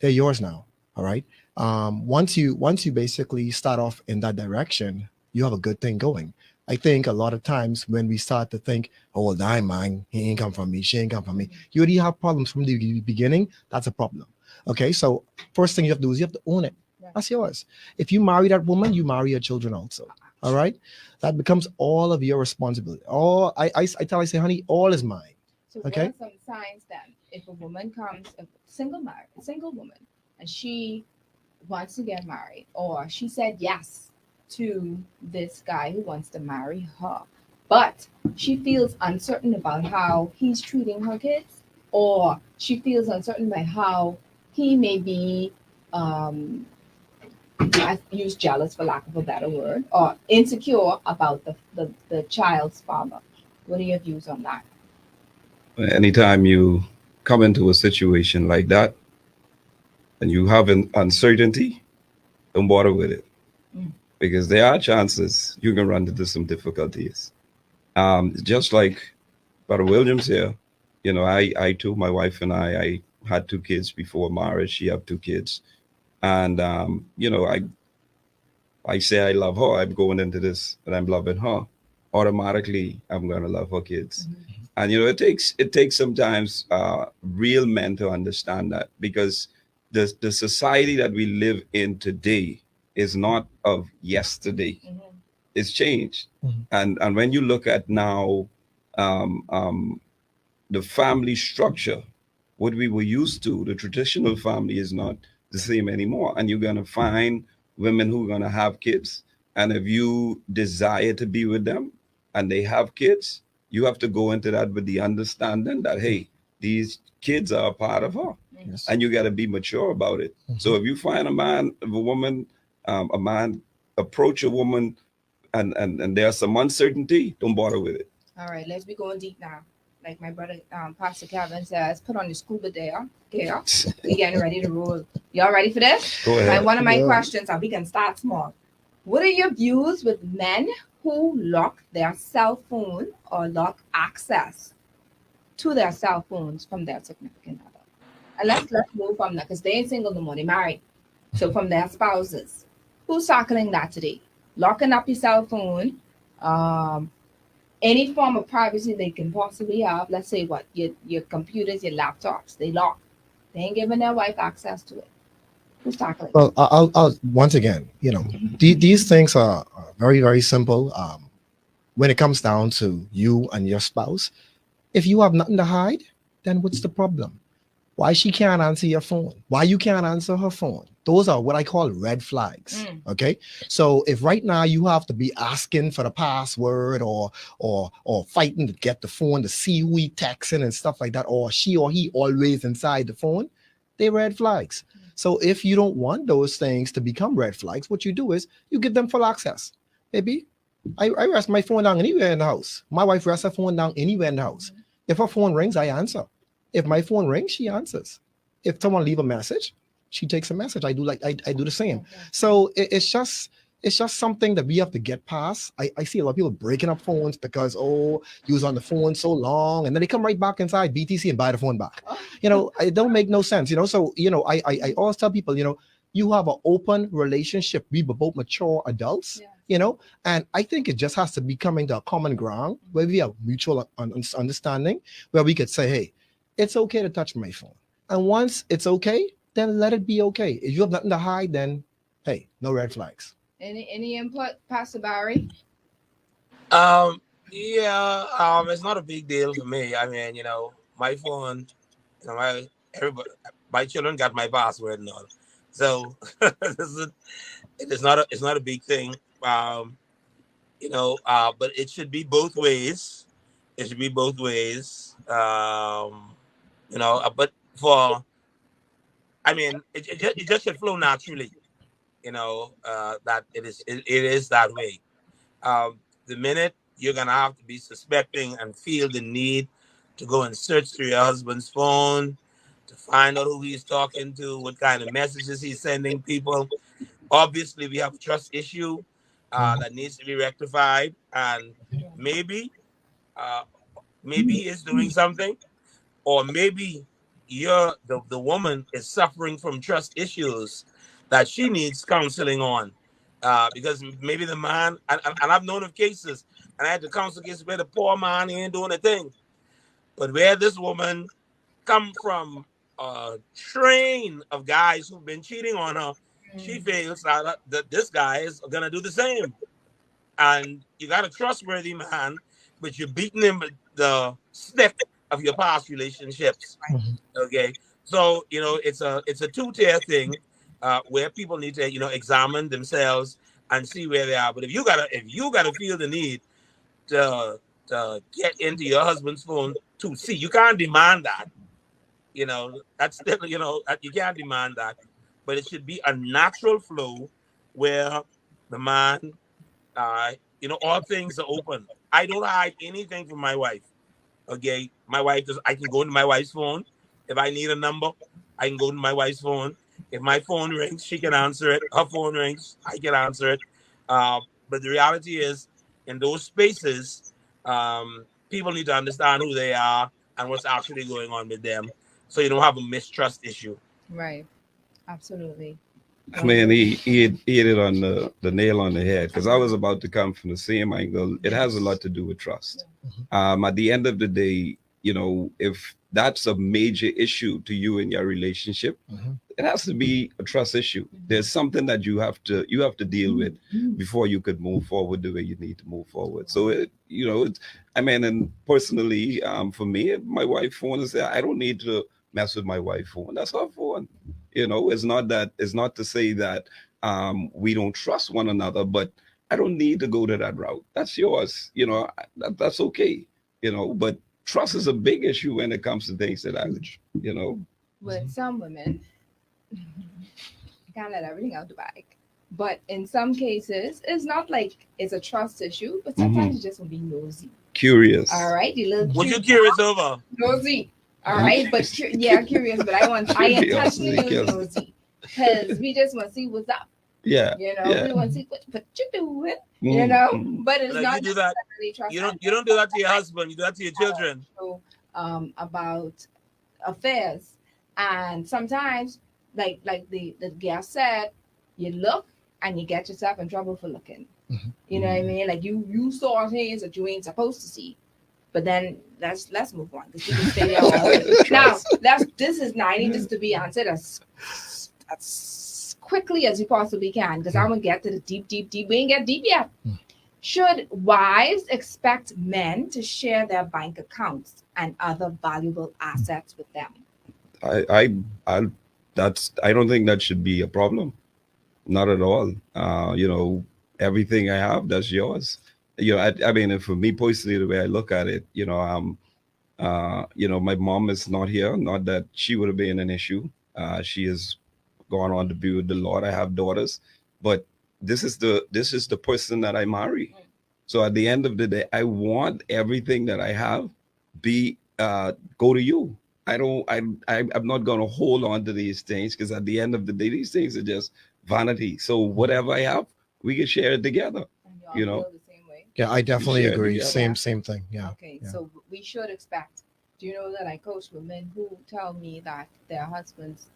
they're yours now. All right. Once you basically start off in that direction, you have a good thing going. I think a lot of times when we start to think, oh well, that ain't mine, he ain't come from me, she ain't come from me, you already have problems from the beginning. That's a problem. Okay, so first thing you have to do is you have to own it. That's yours. If you marry that woman, you marry your children also. All right, that becomes all of your responsibility. All I say, honey, all is mine. So Okay. what are some signs then if a woman comes, a single woman, and she wants to get married, or she said yes to this guy who wants to marry her, but she feels uncertain about how he's treating her kids, or she feels uncertain by how he may be, I use jealous for lack of a better word, or insecure about the child's father. What are your views on that? Anytime you come into a situation like that and you have an uncertainty, don't bother with it, Mm. because there are chances you can run into some difficulties. Just like Brother Williams here, I too, my wife and I had 2 kids before marriage. She have 2 kids, and I say I love her. I'm going into this and I'm loving her. Automatically, I'm gonna love her kids. Mhm. And it takes sometimes real men to understand that, because the society that we live in today is not of yesterday. Mhm. It's changed. Mhm. And when you look at now, um, um, the family structure, what we were used to, the traditional family is not the same anymore. And you're going to find women who are going to have kids. And if you desire to be with them and they have kids, you have to go into that with the understanding that, hey, these kids are a part of her. Yes. And you got to be mature about it. So if you find a man approach a woman and there's some uncertainty, don't bother with it. All right, let's be going deep now. Like my brother, Pastor Kevin says, put on the scuba gear. We getting ready to roll. Y'all ready for this? Go ahead. One of my Yeah. questions, we can start small. What are your views with men who lock their cell phone or lock access to their cell phones from their significant other? And let's move from that because they ain't single no more, they married. So from their spouses, who's tackling that today? Locking up your cell phone, um, any form of privacy they can possibly have. Let's say what your computers, your laptops, they lock. They ain't giving their wife access to it. Who's tackling? Well, I'll once again, these things are very, very simple. When it comes down to you and your spouse, if you have nothing to hide, then what's the problem? Why she can't answer your phone? Why you can't answer her phone? Those are what I call red flags. Mm. Okay. So if right now you have to be asking for the password or fighting to get the phone to see who he texting and stuff like that, or she or he always inside the phone, they red flags. So if you don't want those things to become red flags, what you do is you give them full access. Baby, I rest my phone down anywhere in the house. My wife rests her phone down anywhere in the house. If her phone rings, I answer. If my phone rings, she answers. If someone leave a message, she takes a message. I do the same. Okay. So it's just something that we have to get past. I see a lot of people breaking up phones because you was on the phone so long, and then they come right back inside BTC and buy the phone back. It don't make no sense. So I always tell people, you have an open relationship. We were both mature adults. Yeah. And I think it just has to be coming to a common ground where we have mutual understanding, where we could say, hey, it's okay to touch my phone. And once it's okay, then let it be okay. If you have nothing to hide, then hey, no red flags. Any input, Pastor Barry? Yeah, it's not a big deal for me. I mean, my phone, my children got my password and all. So it's not a big thing. But it should be both ways. It should be both ways. But it just should flow naturally. That it is that way. The minute you're gonna have to be suspecting and feel the need to go and search through your husband's phone to find out who he's talking to, what kind of messages he's sending people. Obviously, we have a trust issue that needs to be rectified, and maybe, uh, maybe he is doing something, or maybe the woman is suffering from trust issues that she needs counseling on. Because maybe the man, and I've known of cases, and I had to counsel cases where the poor man ain't doing a thing. But where this woman come from a train of guys who've been cheating on her, she feels that this guy is gonna do the same. And you got a trustworthy man, but you're beating him with the stick of your past relationships. Okay, so it's a two-tier thing where people need to examine themselves and see where they are. But if you gotta feel the need to get into your husband's phone to see, you can't demand that. That's still you can't demand that, but it should be a natural flow where the man, all things are open. I don't hide anything from my wife. Okay, my wife I can go into my wife's phone. If I need a number, I can go to my wife's phone. If my phone rings, she can answer it. Her phone rings, I can answer it. But the reality is, in those spaces, people need to understand who they are and what's actually going on with them, so you don't have a mistrust issue. Right. Absolutely. I mean, he hit it on the nail on the head, because I was about to come from the same angle. It has a lot to do with trust. At the end of the day, if that's a major issue to you in your relationship, it has to be a trust issue. There's something that you have to deal with before you could move forward the way you need to move forward. So and personally, for me, my wife's phone is there. I don't need to mess with my wife's phone. That's her phone. It's not to say that we don't trust one another, but I don't need to go to that route. That's yours. That's okay. But trust is a big issue when it comes to things that With some women, you can't let everything out the bag. But in some cases, it's not like it's a trust issue, but sometimes you just want to be nosy. Curious. All right, you little What you curious over? nosy. All right, but curious. But I intentionally use nosy because we just want to see what's up. Yeah. We want to see what you doing. But it's not you do that. trust. You don't do that to your husband. You do that to your children. So, about affairs, and sometimes, like the guest said, you look and you get yourself in trouble for looking. You know what I mean? Like you saw things that you ain't supposed to see. But then let's move on, because you can stay there all day. Now this is 90 just to be answered as quickly as you possibly can, because I'm gonna get to the deep. We ain't get deep yet. Should wives expect men to share their bank accounts and other valuable assets with them? I don't think that should be a problem. Not at all. Everything I have, that's yours. I mean, for me personally, the way I look at it, my mom is not here. Not that she would have been an issue. She has gone on to be with the Lord. I have daughters, but this is the person that I marry. So at the end of the day, I want everything that I have go to you. I'm not going to hold on to these things, because at the end of the day, these things are just vanity. So whatever I have, we can share it together. And y'all feel the same way? Yeah, I definitely agree. Same thing. Yeah. Okay, so we should expect. Do you know that I coach women who tell me that their husbands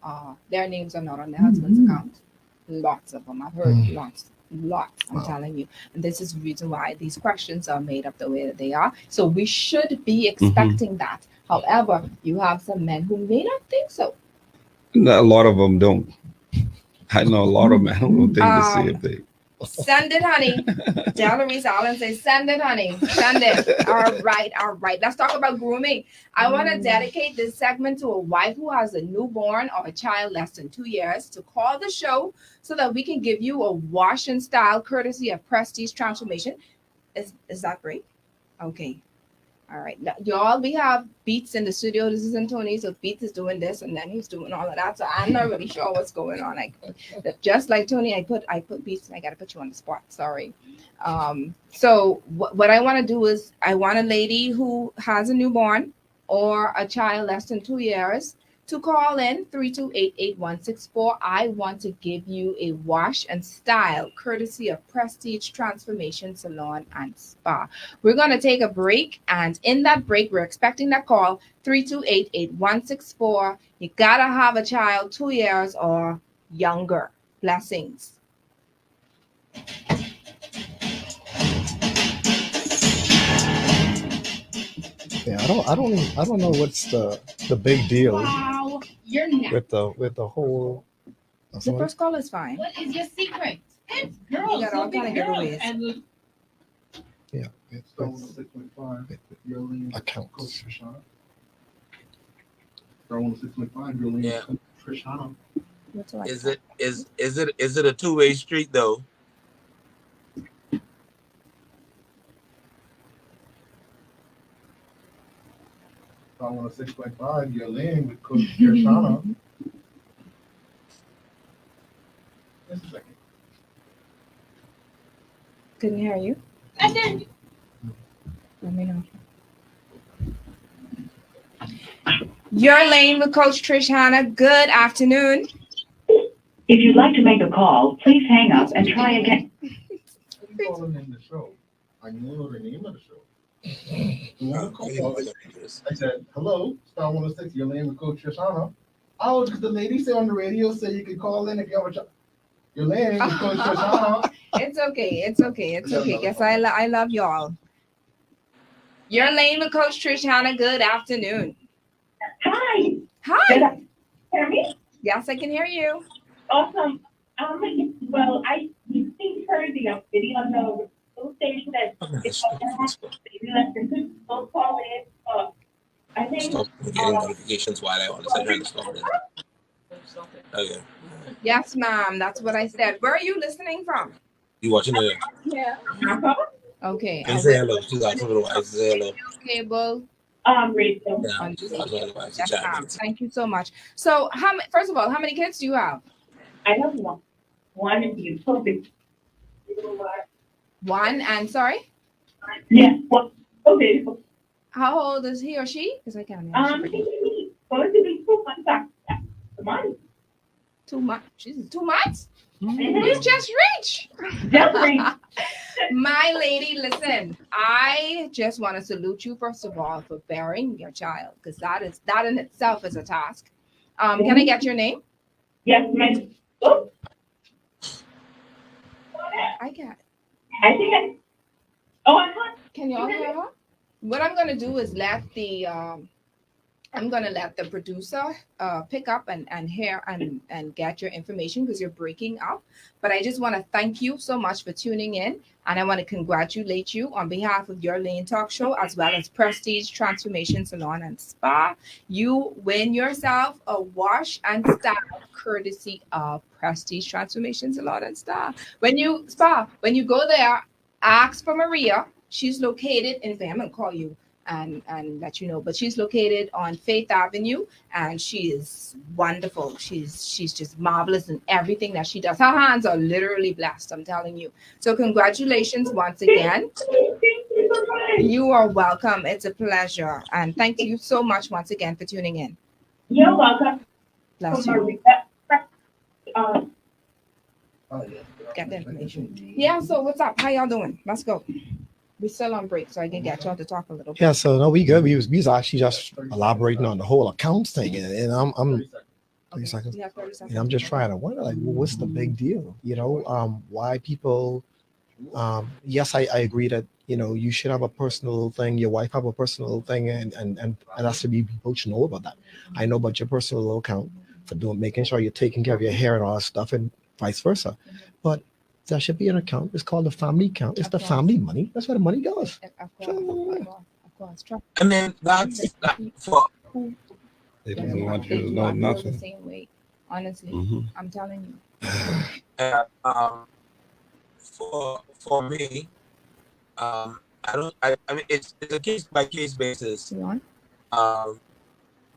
their names are not on their husband's account? Lots of them. I've heard lots. I'm telling you. And this is the reason why these questions are made up the way that they are. So we should be expecting that. However, you have some men who may not think so. A lot of them don't. I know a lot of men who don't think the same thing. Send it, honey. Delarice Allen says, send it, honey. Send it. All right. Let's talk about grooming. I want to dedicate this segment to a wife who has a newborn or a child less than 2 years to call the show so that we can give you a wash and style courtesy of Prestige Transformation. Is that great? Okay. All right. Now, y'all, we have Beats in the studio. This is Anthony. So Beats is doing this and then he's doing all of that. So I'm not really sure what's going on. Just like Tony, I put Beats and I got to put you on the spot. Sorry. So what I want to do is I want a lady who has a newborn or a child less than 2 years to call in 328-8164. I want to give you a wash and style courtesy of Prestige Transformation Salon and Spa. We're going to take a break, and in that break, we're expecting that call 328-8164. You got to have a child 2 years or younger. Blessings. Yeah, I don't know what's the big deal. Wow, you're next. With the whole. The first call is fine. What is your secret? It's You girls. got all kind of giveaways. Yeah, Star 106.5, your lane, accounts. Coach Trishana. Star 106.5, your lane, Yeah. Coach Trishana. What's like Is it a two-way street though? Star 106.5, your lane with Coach Trishana. Just a second. Couldn't hear you. I did. Let me know. Your lane with Coach Trish Hanna. Good afternoon. If you'd like to make a call, please hang up and try again. What are you calling in the show? I know the name of the show. I said, hello, Star 106, your lane with Coach Trishana. Oh, because the lady said on the radio said you could call in if you have a child. Your lane with Coach Trishana. It's okay. It's okay. It's okay. Guess I love y'all. Your lane with Coach Trish Hanna. Good afternoon. Hi. Hi. Hear me? Yes, I can hear you. Awesome. Well, I think heard the video on the radio station that it's maybe less than 2 don't call in. I think. Stop getting notifications while I want to send her the story. Okay. Yes, ma'am. That's what I said. Where are you listening from? You watching it? Yeah. Okay. Can you say hello? She's asking for the wife. Say hello. Cable. Radio. Yeah. She's asking for the wife. Yes, ma'am. Thank you so much. So, first of all, how many kids do you have? I have one. One is you. So big. One, and sorry? Yeah. One. Okay. How old is he or she? Because I can't hear. He's going to be 2 months after the month. 2 months. Jesus, 2 months? Mhm. You just reached. Definitely. My lady, listen, I just want to salute you, first of all, for bearing your child, because that in itself is a task. Can I get your name? Yes, ma'am. Oh, I can't. I think I. Oh, I'm not. Can y'all hear her? What I'm gonna do is let the producer pick up and hear and get your information because you're breaking up. But I just want to thank you so much for tuning in, and I want to congratulate you on behalf of Your Lane Talk Show as well as Prestige Transformation Salon and Spa. You win yourself a wash and style courtesy of Prestige Transformation Salon and Spa. When you go there, ask for Maria. She's located in I'm gonna call you and let you know, but she's located on Faith Avenue, and she is wonderful. She's just marvelous in everything that she does. Her hands are literally blessed, I'm telling you. So congratulations once again. You are welcome. It's a pleasure, and thank you so much once again for tuning in. You're welcome. Bless you. Maria. Oh, yeah. Get the information. Yeah. So what's up? How y'all doing? Let's go. We're still on break, so I can get y'all to talk a little bit. Yeah, so no, we good. We was actually just elaborating on the whole accounts thing, and I'm 30 seconds. You have 30 seconds. And I'm just trying to wonder, like, well, what's the big deal? You know, why people? Yes, I agree that you should have a personal thing. Your wife have a personal thing, and that's to be people should know about that. I know about your personal account for making sure you're taking care of your hair and all that stuff, and vice versa. But there should be an account. It's called the family account. It's the family money. That's where the money goes. Of course. I mean, that's for They don't want you to They do know not feel the nothing. same way. Honestly, Mhm. I'm telling you. for me. I mean, it's a case by case basis. You on?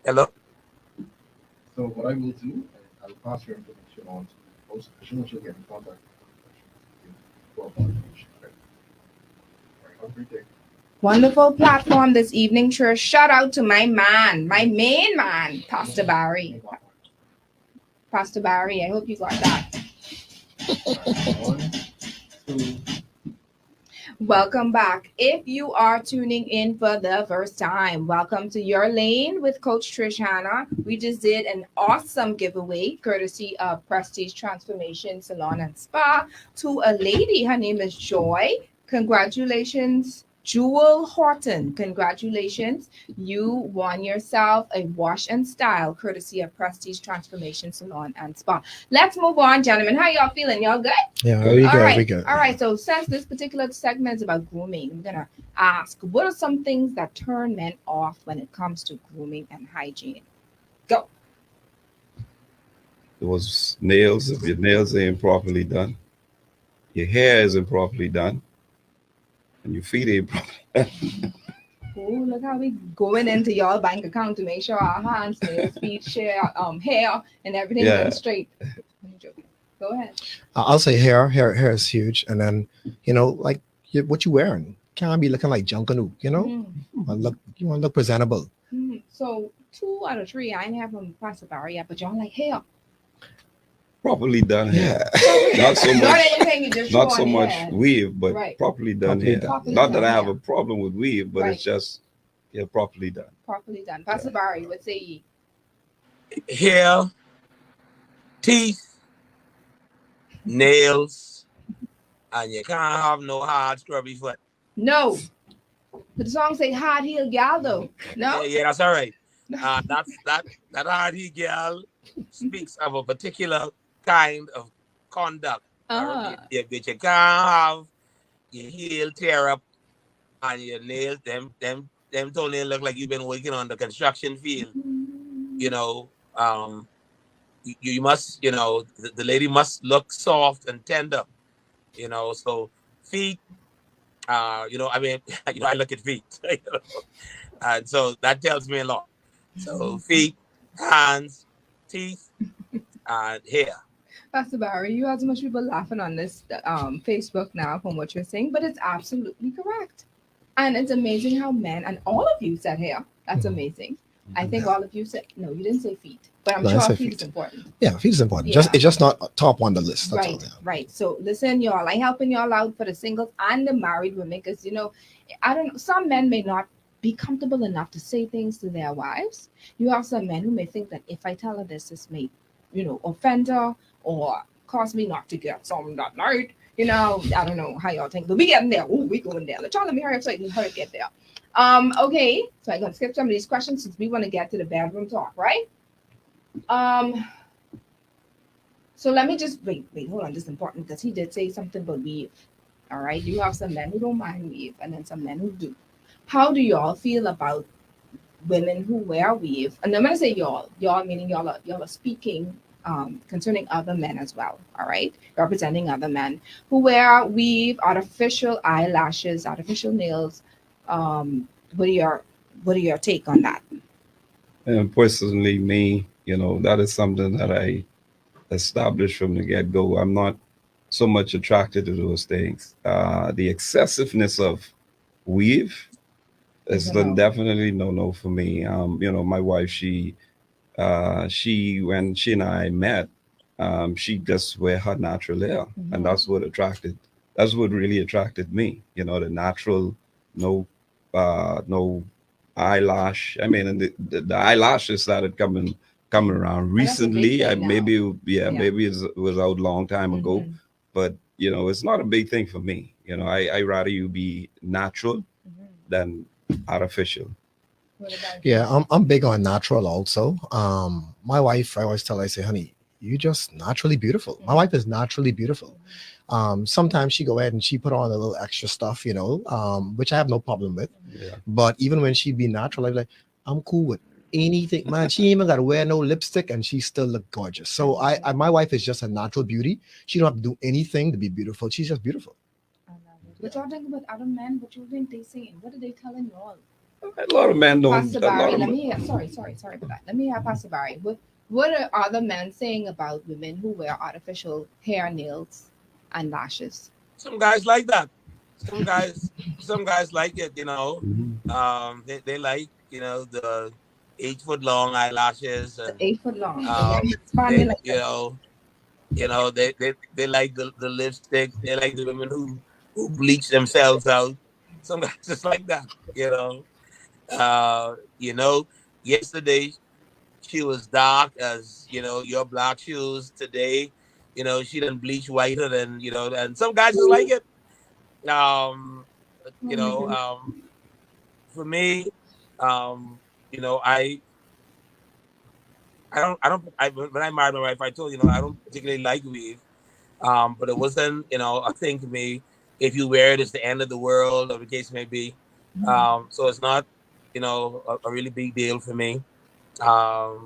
Hello. So what I will do, I will pass your information on to the host, because she'll get in contact with you. Have a great day. Wonderful platform this evening, Trish. Shout out to my man, my main man, Pastor Barry. Pastor Barry, I hope you got that. 1, 2. Welcome back. If you are tuning in for the first time, welcome to Your Lane with Coach Trish Hanna. We just did an awesome giveaway courtesy of Prestige Transformation Salon and Spa to a lady. Her name is Joy. Congratulations, Jewel Horton. Congratulations. You won yourself a wash and style courtesy of Prestige Transformation Salon and Spa. Let's move on, gentlemen. How y'all feeling? Y'all good? Yeah, we All good. right. We good. All right. So since this particular segment is about grooming, I'm gonna ask, what are some things that turn men off when it comes to grooming and hygiene? Go. Those nails, if your nails ain't properly done, your hair isn't properly done, and your feet ain't properly. Oh, look how we going into y'all bank account to make sure our hands, nails, feet, hair, and everything Yeah. done straight. I'm joking. Go ahead. I'll say hair. Hair is huge, and then like what you wearing can't be looking like Junkanoo. You know, you want to look presentable. So 2 out of 3, I ain't have them pass about yet, but y'all like hair. Properly done hair. Yeah. Not so Not much. anything you just Not show so on much hair. weave, but Right. properly done Properly hair. done. Properly Not that done I have hair. a problem with weave, but Right. it's just properly done. Properly done. Pastor Barry, what say ye? Hair, teeth, nails, and you can't have no hard scrubby foot. No. But the song say hard heel gal though. No? Yeah, that's all right. That hard heel girl speaks of a particular kind of conduct. You can't have your heel tear up and your nails, them toenails look like you've been working on the construction field. You must, the lady must look soft and tender, so feet, I mean, I look at feet, and so that tells me a lot. So feet, hands, teeth, and hair. Pastor Barry, you have so much people laughing on this Facebook now from what you're saying, but it's absolutely correct. And it's amazing how men, and all of you said hair. That's amazing. I think all of you said, no, you didn't say feet, but I'm No, I sure said feet feet. is important. Yeah, feet is important. Yeah. It's just not top on the list. That's Right, all. Yeah. right. So listen, y'all, I'm helping y'all out for the singles and the married women because, I don't know, some men may not be comfortable enough to say things to their wives. You have some men who may think that if I tell her this may, offend her or cause me not to get some that night. I don't know how y'all think, but we getting there. Oh, we going there. Let me hurry up so I can hurry get there. Okay, so I'm gonna skip some of these questions since we want to get to the bedroom talk, right? So let me just wait, hold on, this is important because he did say something about weave. All right, you have some men who don't mind weave, and then some men who do. How do y'all feel about women who wear weave? And I'm gonna say y'all meaning y'all are speaking concerning other men as well. All right, representing other men who wear weave, artificial eyelashes, artificial nails. What are your take on that? And personally, me, that is something that I established from the get-go. I'm not so much attracted to those things. The excessiveness of weave is Is a no. definitely no for me. My wife, she when she and I met, she just wear her natural hair, and that's what really attracted me. The natural, no eyelash. I mean, and the eyelashes started coming around recently. Maybe it was out a long time ago, but it's not a big thing for me. I rather you be natural than artificial. Yeah, I'm big on natural also. My wife, I always tell her, I say, honey, you just naturally beautiful. My wife is naturally beautiful. Sometimes she go ahead and she put on a little extra stuff, which I have no problem with. Yeah. But even when she be natural, I'm like, I'm cool with anything. Man, she ain't even got to wear no lipstick and she still look gorgeous. So I my wife is just a natural beauty. She don't have to do anything to be beautiful. She's just beautiful. I love it. But y'all think about other men, what you think they saying? What are they telling you all? A lot of men don't. Pastor Barry, let me hear. Sorry for that. Let me hear Pastor Barry. What are other men saying about women who wear artificial hair, nails, and lashes? Some guys like that. Some guys like it. They like the 8-foot long eyelashes. And, 8 foot long. they like the lipstick. They like the women who who bleach themselves out. Some guys just like that, you know. You know, yesterday she was dark as your black shoes. Today, she done bleach whiter than and some guys just like it. Um, you know, for me, um, I when I married my wife, I told I don't particularly like weave. But it wasn't a thing to me. If you wear it, it's the end of the world, or the case may be. So it's not a really big deal for me. But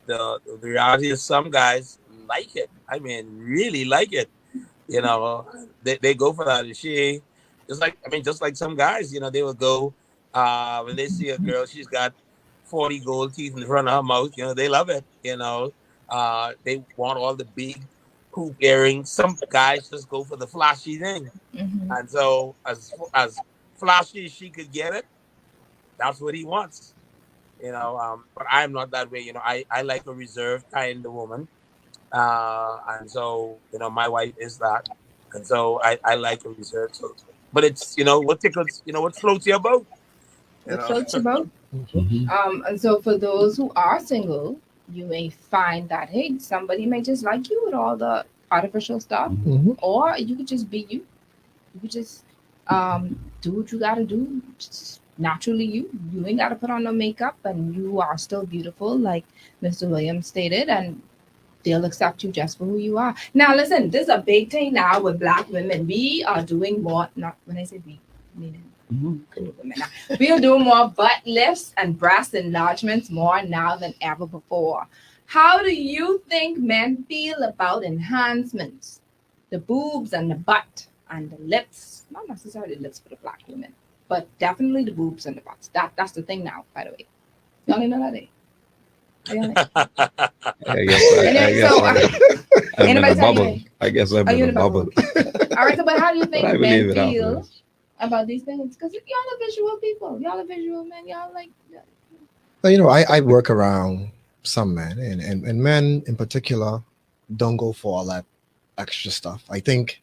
the reality is some guys like it. I mean, really like it. They go for that. And she just like some guys, they would go when they see a girl, she's got 40 gold teeth in front of her mouth, they love it. They want all the big hoop earrings. Some guys just go for the flashy thing. Mhm. And so as flashy as she could get it, that's what he wants. But I'm not that way. I like a reserved kind of woman. And so, my wife is that. And so I like a reserved. So, but it's, what tickles, what floats your boat. What floats your boat? Mhm. And so for those who are single, you may find that hey, somebody may just like you with all the artificial stuff, Mhm. or you could just be you. You could just do what you gotta do, just naturally you. You ain't gotta put on no makeup, and you are still beautiful, like Mr. Williams stated, and they'll accept you just for who you are. Now, listen, this is a big thing now with Black women. We are doing more. Not when I say we, meaning Mhm. women. Now. We are doing more butt lifts and breast enlargements more now than ever before. How do you think men feel about enhancements? The boobs and the butt and the lips. Not necessarily lips for the Black women, but definitely the boobs and the butts. That's the thing now, by the way. Y'all didn't know that, eh? Y'all know? I guess I'm in Anybody a tell you, bubble. eh? I guess I'm Are you in in a a bubble. bubble? All right, so but how do you But think I men believe it feel happens. about these things? Because y'all are visual people. Y'all are visual men. Y'all like. Well, I work around some men, and men in particular don't go for all that extra stuff. I think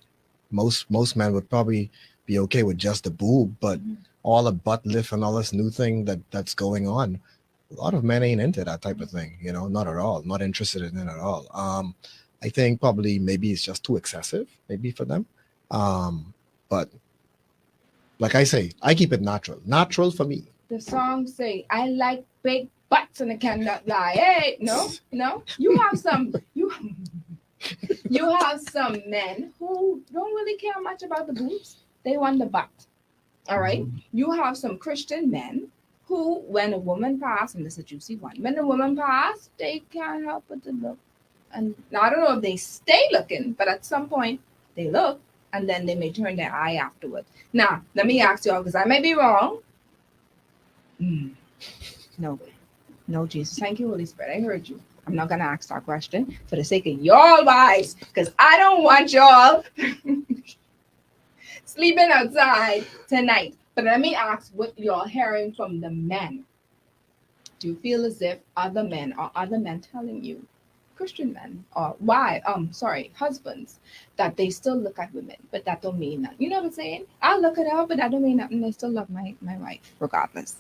most men would probably be okay with just the boob, but all the butt lift and all this new thing that's going on, a lot of men ain't into that type of thing. Not at all, not interested in it at all. I think probably maybe it's just too excessive, maybe for them. But like I say, I keep it natural for me. The song say, "I like big butts and I cannot lie." Hey, no, you have some you have some men who don't really care much about the boobs. They want the butt. All right. You have some Christian men who, when a woman pass, and this is a juicy one, when a woman pass, they can't help but to look. And now, I don't know if they stay looking, but at some point they look, and then they may turn their eye afterwards. Now, let me ask y'all, because I may be wrong. No way. No, Jesus. Thank you, Holy Spirit. I heard you. I'm not going to ask that question for the sake of y'all wives, because I don't want y'all sleeping outside tonight. But let me ask what you're hearing from the men. Do you feel as if other men telling you, Christian men, or husbands, that they still look at women, but that don't mean nothing? You know what I'm saying? I look at her, but that don't mean nothing. They still love my wife, regardless.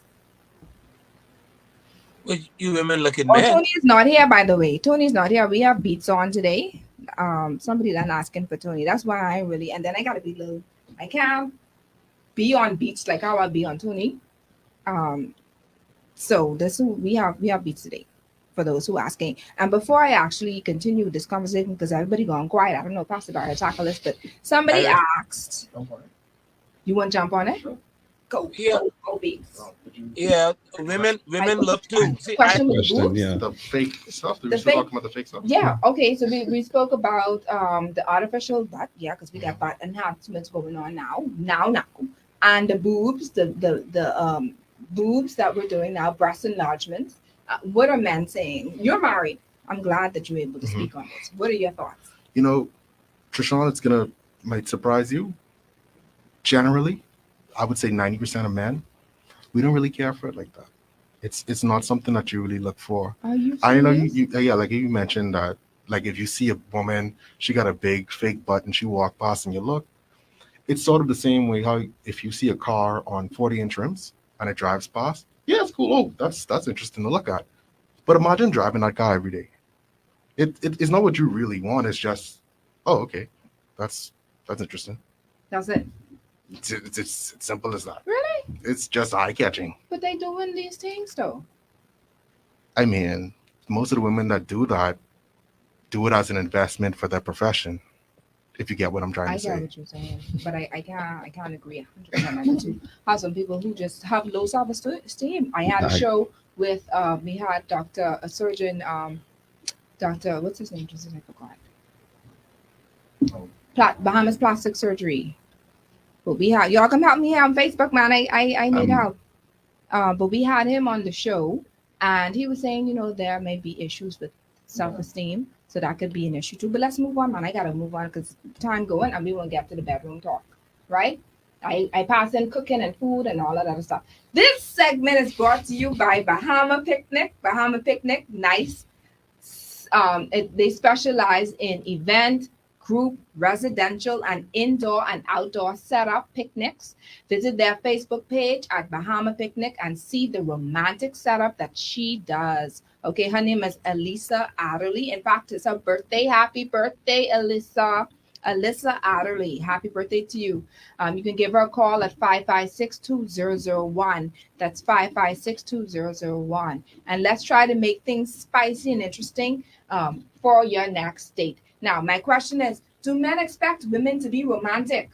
Well, you women look at Oh, men. Tony is not here, by the way. Tony's not here. We have beats on today. Somebody done asking for Tony. That's why I really, and then I gotta be little. I can't be on beats like how I be on Tony. So this we have beats today for those who asking. And before I actually continue this conversation, because everybody gone quiet, I don't know if Pastor Barry tackle this, but somebody asked, you want to jump on it? Sure. Go, Yeah. go beats. Yeah, women look too. See, Question with the Question, boobs? yeah. The fake stuff. The We're still fake- talking about the fake stuff. Yeah, okay, so we spoke about the artificial butt, yeah, because we got butt enhancements going on now. And the boobs, the boobs that we're doing now, breast enlargements. What are men saying? You're married. I'm glad that you're able to speak on this. What are your thoughts? Trishawn, might surprise you. Generally, I would say 90% of men, we don't really care for it like that. It's not something that you really look for. Are you serious? I know yeah, like you mentioned that, like if you see a woman, she got a big fake butt and she walk past and you look, It's sort of the same way how if you see a car on 40-inch rims and it drives past, yeah, it's cool. Oh, that's interesting to look at. But imagine driving that car every day. It's not what you really want. It's just, oh, okay, that's interesting. That's it. It's simple as that. Really? It's just eye catching. But they doing these things though. I mean, most of the women that do that do it as an investment for their profession. If you get what I'm trying I to get say. what you're saying, but I can't agree 100% on it too. Have some people who just have low self-esteem. I had a show with we had a surgeon, Doctor, what's his name? Just I forgot. Bahamas Plastic Surgery. But we had y'all come help me here on Facebook, man. I need help. But we had him on the show, and he was saying, there may be issues with self-esteem. So that could be an issue too. But let's move on, man. I gotta move on because time going and we won't get to the bedroom talk. Right? I pass in cooking and food and all of that other stuff. This segment is brought to you by Bahama Picnic. Bahama Picnic, nice. They specialize in event, group, residential, and indoor and outdoor setup picnics. Visit their Facebook page at Bahama Picnic and see the romantic setup that she does. Okay, her name is Elisa Adderley. In fact, it's her birthday. Happy birthday, Elisa. Alyssa Adderley. Happy birthday to you. You can give her a call at 556-2001. That's 556-2001. And let's try to make things spicy and interesting for your next date. Now, my question is, do men expect women to be romantic?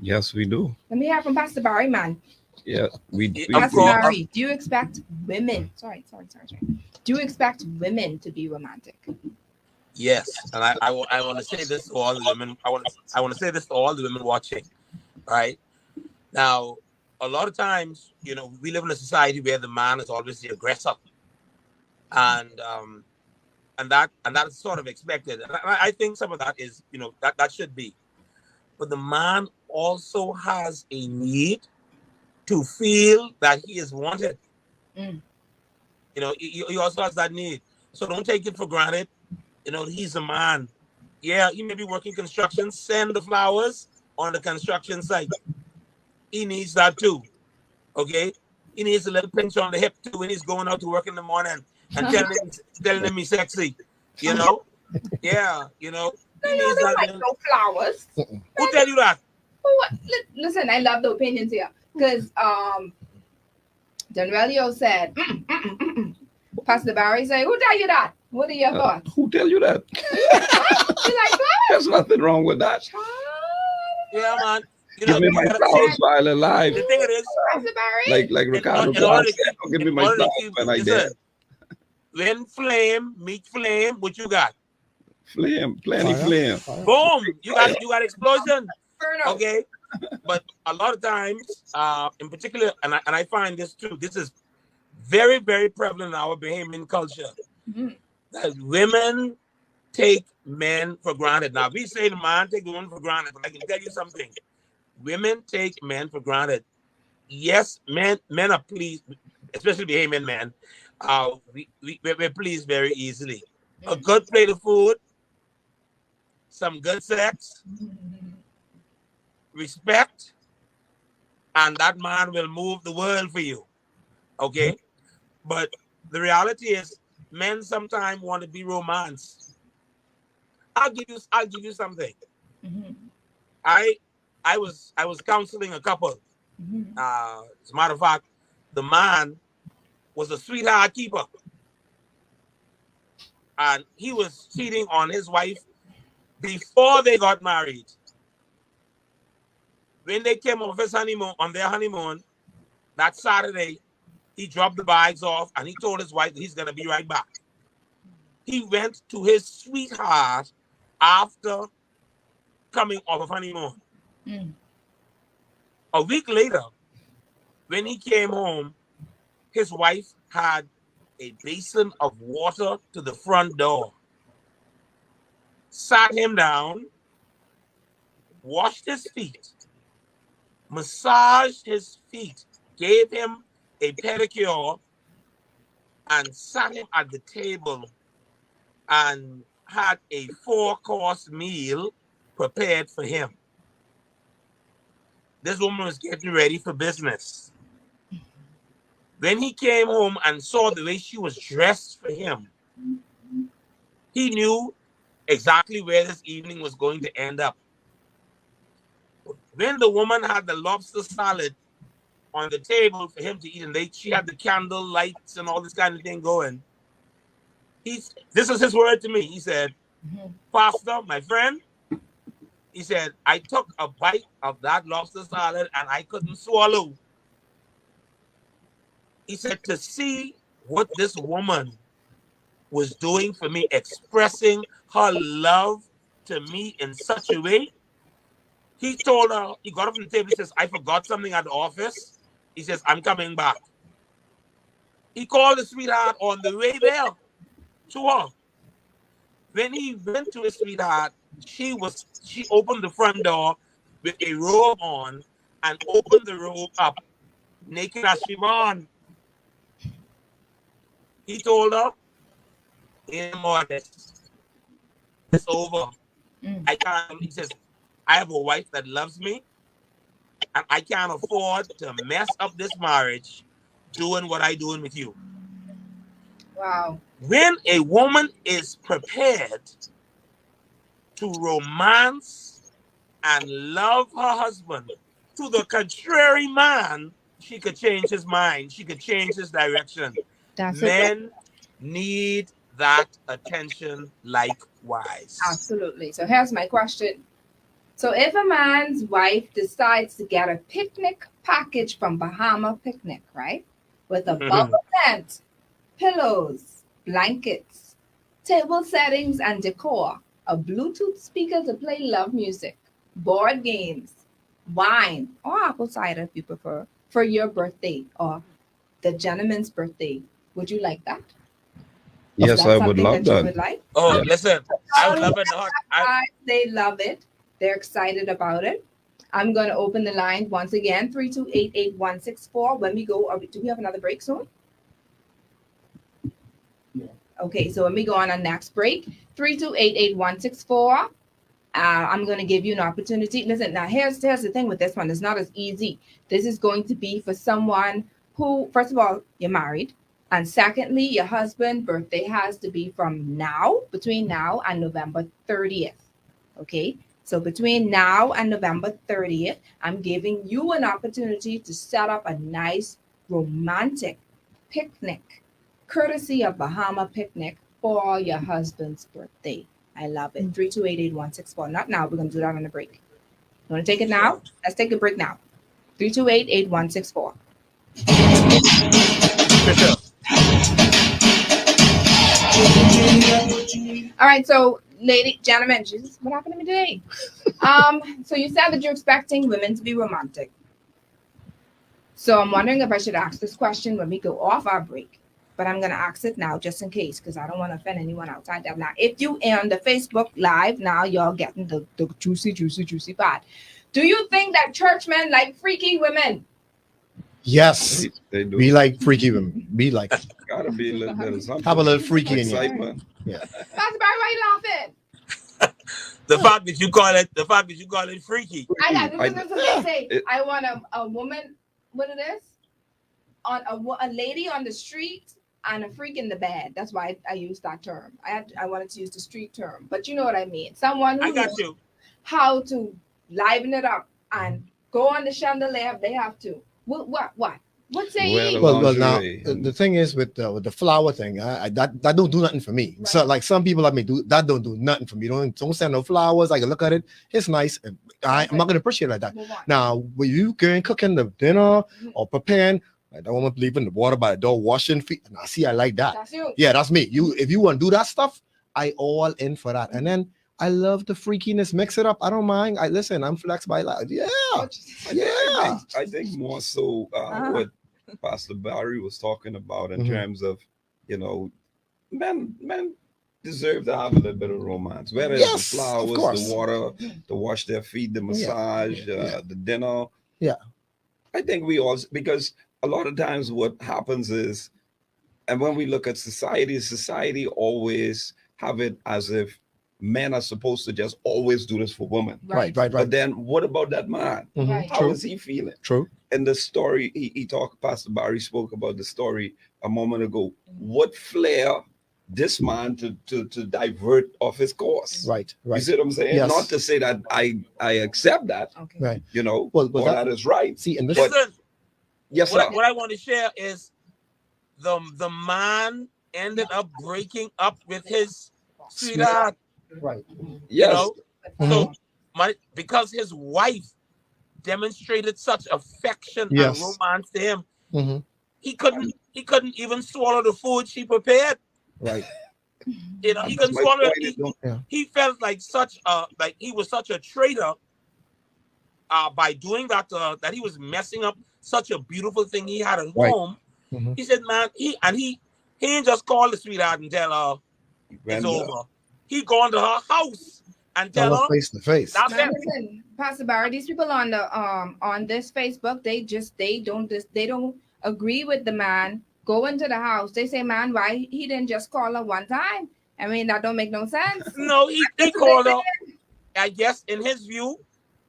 Yes, we do. Let me hear from Pastor Barry, man. Yeah, we Pastor Barry, do you expect women? Sorry. Do you expect women to be romantic? Yes, and I want to say this to all the women. I want to say this to all the women watching. Right now, a lot of times, we live in a society where the man is always the aggressor, and that's sort of expected. And I think some of that is, that should be, but the man also has a need to feel that he is wanted. He also has that need. So don't take it for granted. He's a man. Yeah, he may be working construction. Send the flowers on the construction site. He needs that too. Okay? He needs a little pinch on the hip too when he's going out to work in the morning and telling him he's sexy. Yeah, he needs that. Like no flowers. Who tell you that? Listen, I love the opinions here. Because Donrelio said, Pastor Barry said, who tell you that? What are your thoughts? Who tell you that? You like flowers? There's nothing wrong with that. Yeah, man. Give me my flowers while alive. The thing it is, Pastor Barry? Like Ricardo said, give me my flowers when I dead. When flame meet flame, what you got? Flame, plenty flame. Boom! You got explosion. Okay, but a lot of times, in particular, and I find this too. This is very, very prevalent in our Bahamian culture. That women take men for granted. Now, we say the man take the woman for granted, but I can tell you something. Women take men for granted. Yes, men are pleased, especially Bahamian men. We're pleased very easily. A good plate of food, some good sex, respect, and that man will move the world for you. Okay? But the reality is, men sometimes want to be romanced. I'll give you something. I was counseling a couple. As a matter of fact, the man was a sweetheart keeper, and he was cheating on his wife before they got married. When they came off on their honeymoon, that Saturday, he dropped the bags off and he told his wife that he's going to be right back. He went to his sweetheart after coming off of honeymoon. A week later, when he came home, his wife had a basin of water to the front door, sat him down, washed his feet, massaged his feet, gave him a pedicure, and sat him at the table and had a 4-course meal prepared for him. this woman was getting ready for business. When he came home and saw the way she was dressed for him, he knew exactly where this evening was going to end up. When the woman had the lobster salad on the table for him to eat, and she had the candle lights and all this kind of thing going, this is his word to me. He said, Pastor, my friend, he said, I took a bite of that lobster salad and I couldn't swallow. He said, to see what this woman was doing for me, expressing her love to me in such a way. He told her, he got up from the table, he says, I forgot something at the office. He says, I'm coming back. He called the sweetheart on the way there to her. When he went to his sweetheart, she opened the front door with a robe on and opened the robe up, naked as she born. He told her, "In more this. It's over. I can't." He says, "I have a wife that loves me, and I can't afford to mess up this marriage doing what I'm doing with you." Wow. When a woman is prepared to romance and love her husband, to the contrary man, she could change his mind. She could change his direction. That's it. Men need that attention likewise. Absolutely. So here's my question. So if a man's wife decides to get a picnic package from Bahama Picnic, right? With a bubble tent, pillows, blankets, table settings and decor, a Bluetooth speaker to play love music, board games, wine, or apple cider if you prefer, for your birthday or the gentleman's birthday, would you like that? Yes, Is I that would something love that you that. would like? Oh, Yeah. listen, I would love it. They love it. They're excited about it. I'm going to open the line once again, 3288164. When we go, do we have another break soon? Yeah. Okay, so when we go on our next break, 3288164. I'm going to give you an opportunity. Listen, now here's the thing with this one. It's not as easy. This is going to be for someone who, first of all, you're married. And secondly, your husband's birthday has to be from now, between now and November 30th. Okay, so between now and November 30th, I'm giving you an opportunity to set up a nice romantic picnic, courtesy of Bahama Picnic, for your husband's birthday. I love it. 3288164. Not now. We're going to do that on the break. You want to take it now? Let's take a break now. 3288164. All right, so gentlemen, Jesus, what happened to me today? So you said that you're expecting women to be romantic. So I'm wondering if I should ask this question when we go off our break. But I'm going to ask it now just in case, because I don't want to offend anyone outside there. Now, if you on the Facebook Live, now y'all getting the juicy part. Do you think that churchmen like freaky women? Yes. They do. Be like freaky women. Be like, Gotta be a little bit of something. have a little freaky in you. excitement. Yeah. Pastor Barry, why you laughing? The fact that you call it freaky. I got this is what they say. It- I want a woman, what it is? On a lady on the street and a freak in the bed. That's why I use that term. I wanted to use the street term, but you know what I mean. Someone who I got knows you. how to liven it up and go on the chandelier. They have to. What say Well, you? Well, now lingerie. the thing is with the flower thing, that don't do nothing for me. Right. So like some people, I mean, don't do nothing for me. Don't send no flowers. I can look at it. It's nice. And I'm not gonna appreciate it like that. Move on. Now, when you going cooking the dinner Mhm. or preparing, I don't want to leave in the water by the door, washing feet. Now, see, I like that. That's you. Yeah, that's me. If you want to do that stuff, I all in for that. And then I love the freakiness. Mix it up. I don't mind. I'm flexible. Yeah. Yeah. I think more so what Pastor Barry was talking about in Mhm. terms of, men deserve to have a little bit of romance. Whether Yes, it's the of flowers, course. the water, to wash their feet, the massage, the dinner. Yeah. I think we all, because a lot of times what happens is, and when we look at society always have it as if men are supposed to just always do this for women. Right. But then what about that man? Mhm. Right. How is he feeling? True. And the story he talked, Pastor Barry spoke about the story a moment ago. What flair this man to divert off his course? Right. You Right. see what I'm saying? Yes. Not to say that I accept that, Okay. Right. you know, Well, or that is right. See, in this, But Listen, yes, sir. what I want to share is the man ended up breaking up with his sweetheart. right. You Yes. know, Mhm. so because his wife demonstrated such affection Yes. and romance to him, Hmm. he couldn't even swallow the food she prepared. Right. You know, he That's couldn't my swallow it. point, you know. He felt like he was such a traitor by doing that, that he was messing up such a beautiful thing he had at Right. home. Mhm. He said, man, he ain't just call the sweetheart and tell her it's When, over. He gone to her house and Tell tell her her face to face. that's Man, it. listen, Pastor Barry, these people on the on this Facebook, they don't agree with the man. Go into the house. They say, man, why he didn't just call her one time? I mean, that don't make no sense. No, he That's what called they her. I guess in his view,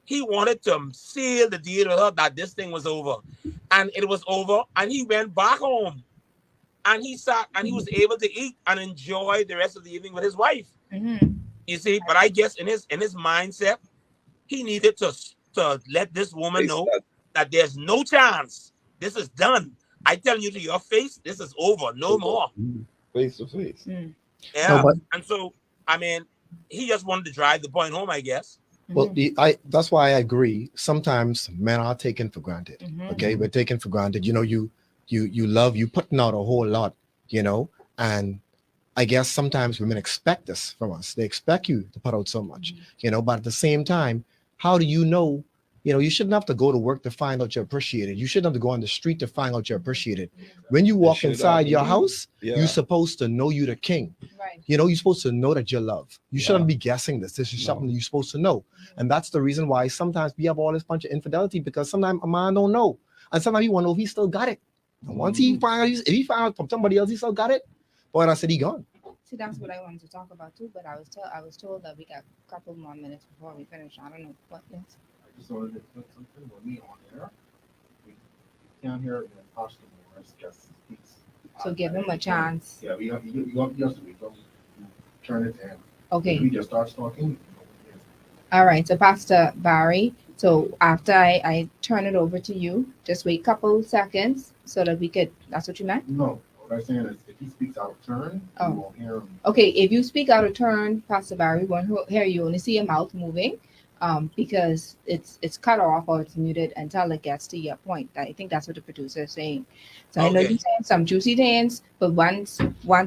he wanted to seal the deal with her that this thing was over. And it was over. And he went back home. And he sat and he was able to eat and enjoy the rest of the evening with his wife. Mhm. You see, but I guess in his mindset, he needed to let this woman know that there's no chance. This is done. I tell you to your face, this is over. No more. face to face. Mm. Yeah. No, but- And so, I mean, he just wanted to drive the point home, I guess. Well, Mhm. that's why I agree. Sometimes men are taken for granted. Mhm. Okay, we're taken for granted. You know, you love, you putting out a whole lot. You know, and I guess sometimes women expect this from us. They expect you to put out so much. You know, but at the same time, how do you know? You know, you shouldn't have to go to work to find out you're appreciated. You shouldn't have to go on the street to find out you're appreciated. When you walk should inside your happen. house, Yeah. you're supposed to know you're the king. Right. You know, you're supposed to know that you're loved. You Yeah. shouldn't be guessing this. This is No. something you're supposed to know. And that's the reason why sometimes we have all this bunch of infidelity, because sometimes a man don't know. And sometimes you want to know if he still got it. And once he find out, if he found out from somebody else he still got it, boy, I said he gone. See, that's what I wanted to talk about too. But I was told that we got a couple more minutes before we finish. I don't know what. Yes. I just wanted to put something with me on there. We can't hear it when Apostle Morris just speaks. So give him a chance. Yeah, you have to turn it in. Okay. If he just starts talking. All right. So Pastor Barry. So after I turn it over to you, just wait a couple seconds so that we could. That's what you meant. No, what I'm saying is if he speaks out of turn, Oh. you won't hear him. Okay. If you speak out of turn, Pastor Barry, we won't hear you. Only see your mouth moving. Because it's cut off or it's muted until it gets to your point. I think that's what the producer is saying. So I know Okay. you're saying some juicy things, but once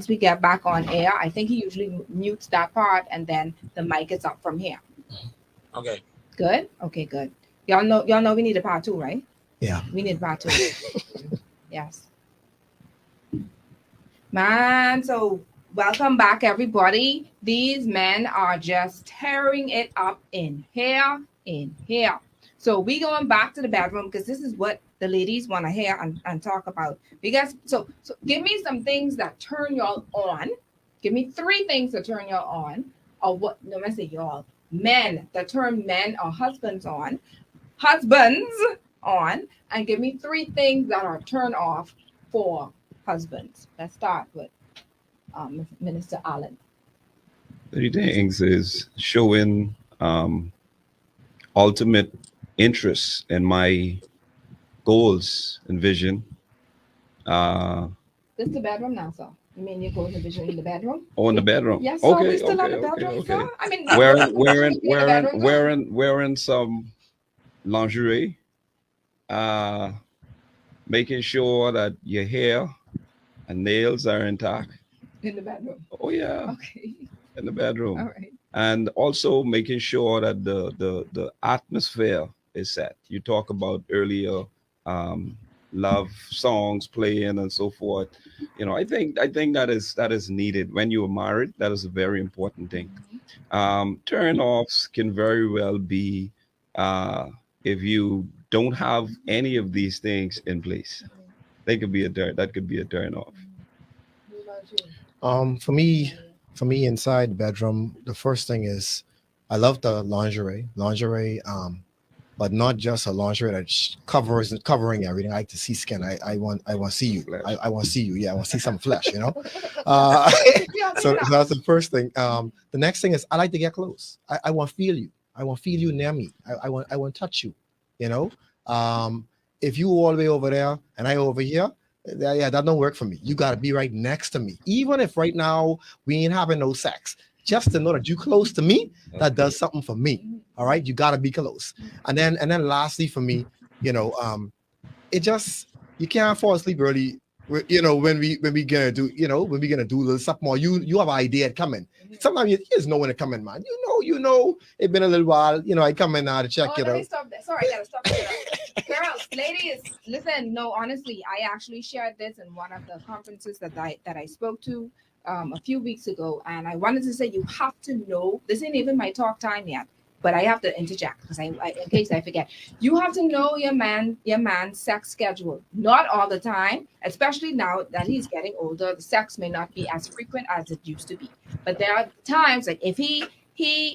we get back on air, I think he usually mutes that part and then the mic is up from here. Okay. Good? Okay, good. Y'all know we need a part 2, right? Yeah. We need part 2. Yes. Man, so welcome back, everybody. These men are just tearing it up in here. So we going back to the bedroom because this is what the ladies want to hear and talk about. Because so give me some things that turn y'all on. Give me 3 things that turn y'all on, or what? No, I say y'all. Men that turn men or husbands on, and give me 3 things that are turn off for husbands. Let's start with Minister Allen. 30 things is showing ultimate interest in my goals and vision. This is the bedroom now, sir. You mean your goals and vision in the bedroom? In the bedroom. Yes, sir. Okay, We still on okay, the bedroom, okay, sir. okay. I mean, Wearing some lingerie, making sure that your hair and nails are intact. in the bedroom. Oh yeah, Okay. in the bedroom. All right. And also making sure that the atmosphere is set. You talk about earlier love songs playing and so forth. You know, I think that is needed when you are married. That is a very important thing. Turn offs can very well be if you don't have any of these things in place. That could be a turn off. What about you? For me, for me inside the bedroom, the first thing is I love the lingerie, but not just a lingerie that covering everything. I like to see skin. I want to see you. Flesh. I want to see you. Yeah, I want to see some flesh. Uh, so that's the first thing. The next thing is I like to get close. I want to feel you. I want to feel you near me. I want to touch you. You know, if you all the way over there and I over here, yeah, that don't work for me. You got to be right next to me. Even if right now we ain't having no sex, just to know that you close to me, that does something for me. All right, you got to be close. And then lastly for me, it just you can't fall asleep early. When we gonna do a little something more. You have an idea coming. Sometimes you just know when it coming, man. It been a little while. I come in now to check. Let me stop that. Sorry, I gotta stop that. Girls, ladies, listen. No, honestly, I actually shared this in one of the conferences that I spoke to a few weeks ago, and I wanted to say you have to know. This ain't even my talk time yet, but I have to interject because in case I forget. You have to know your man's sex schedule. Not all the time, especially now that he's getting older. The sex may not be as frequent as it used to be, but there are times like if he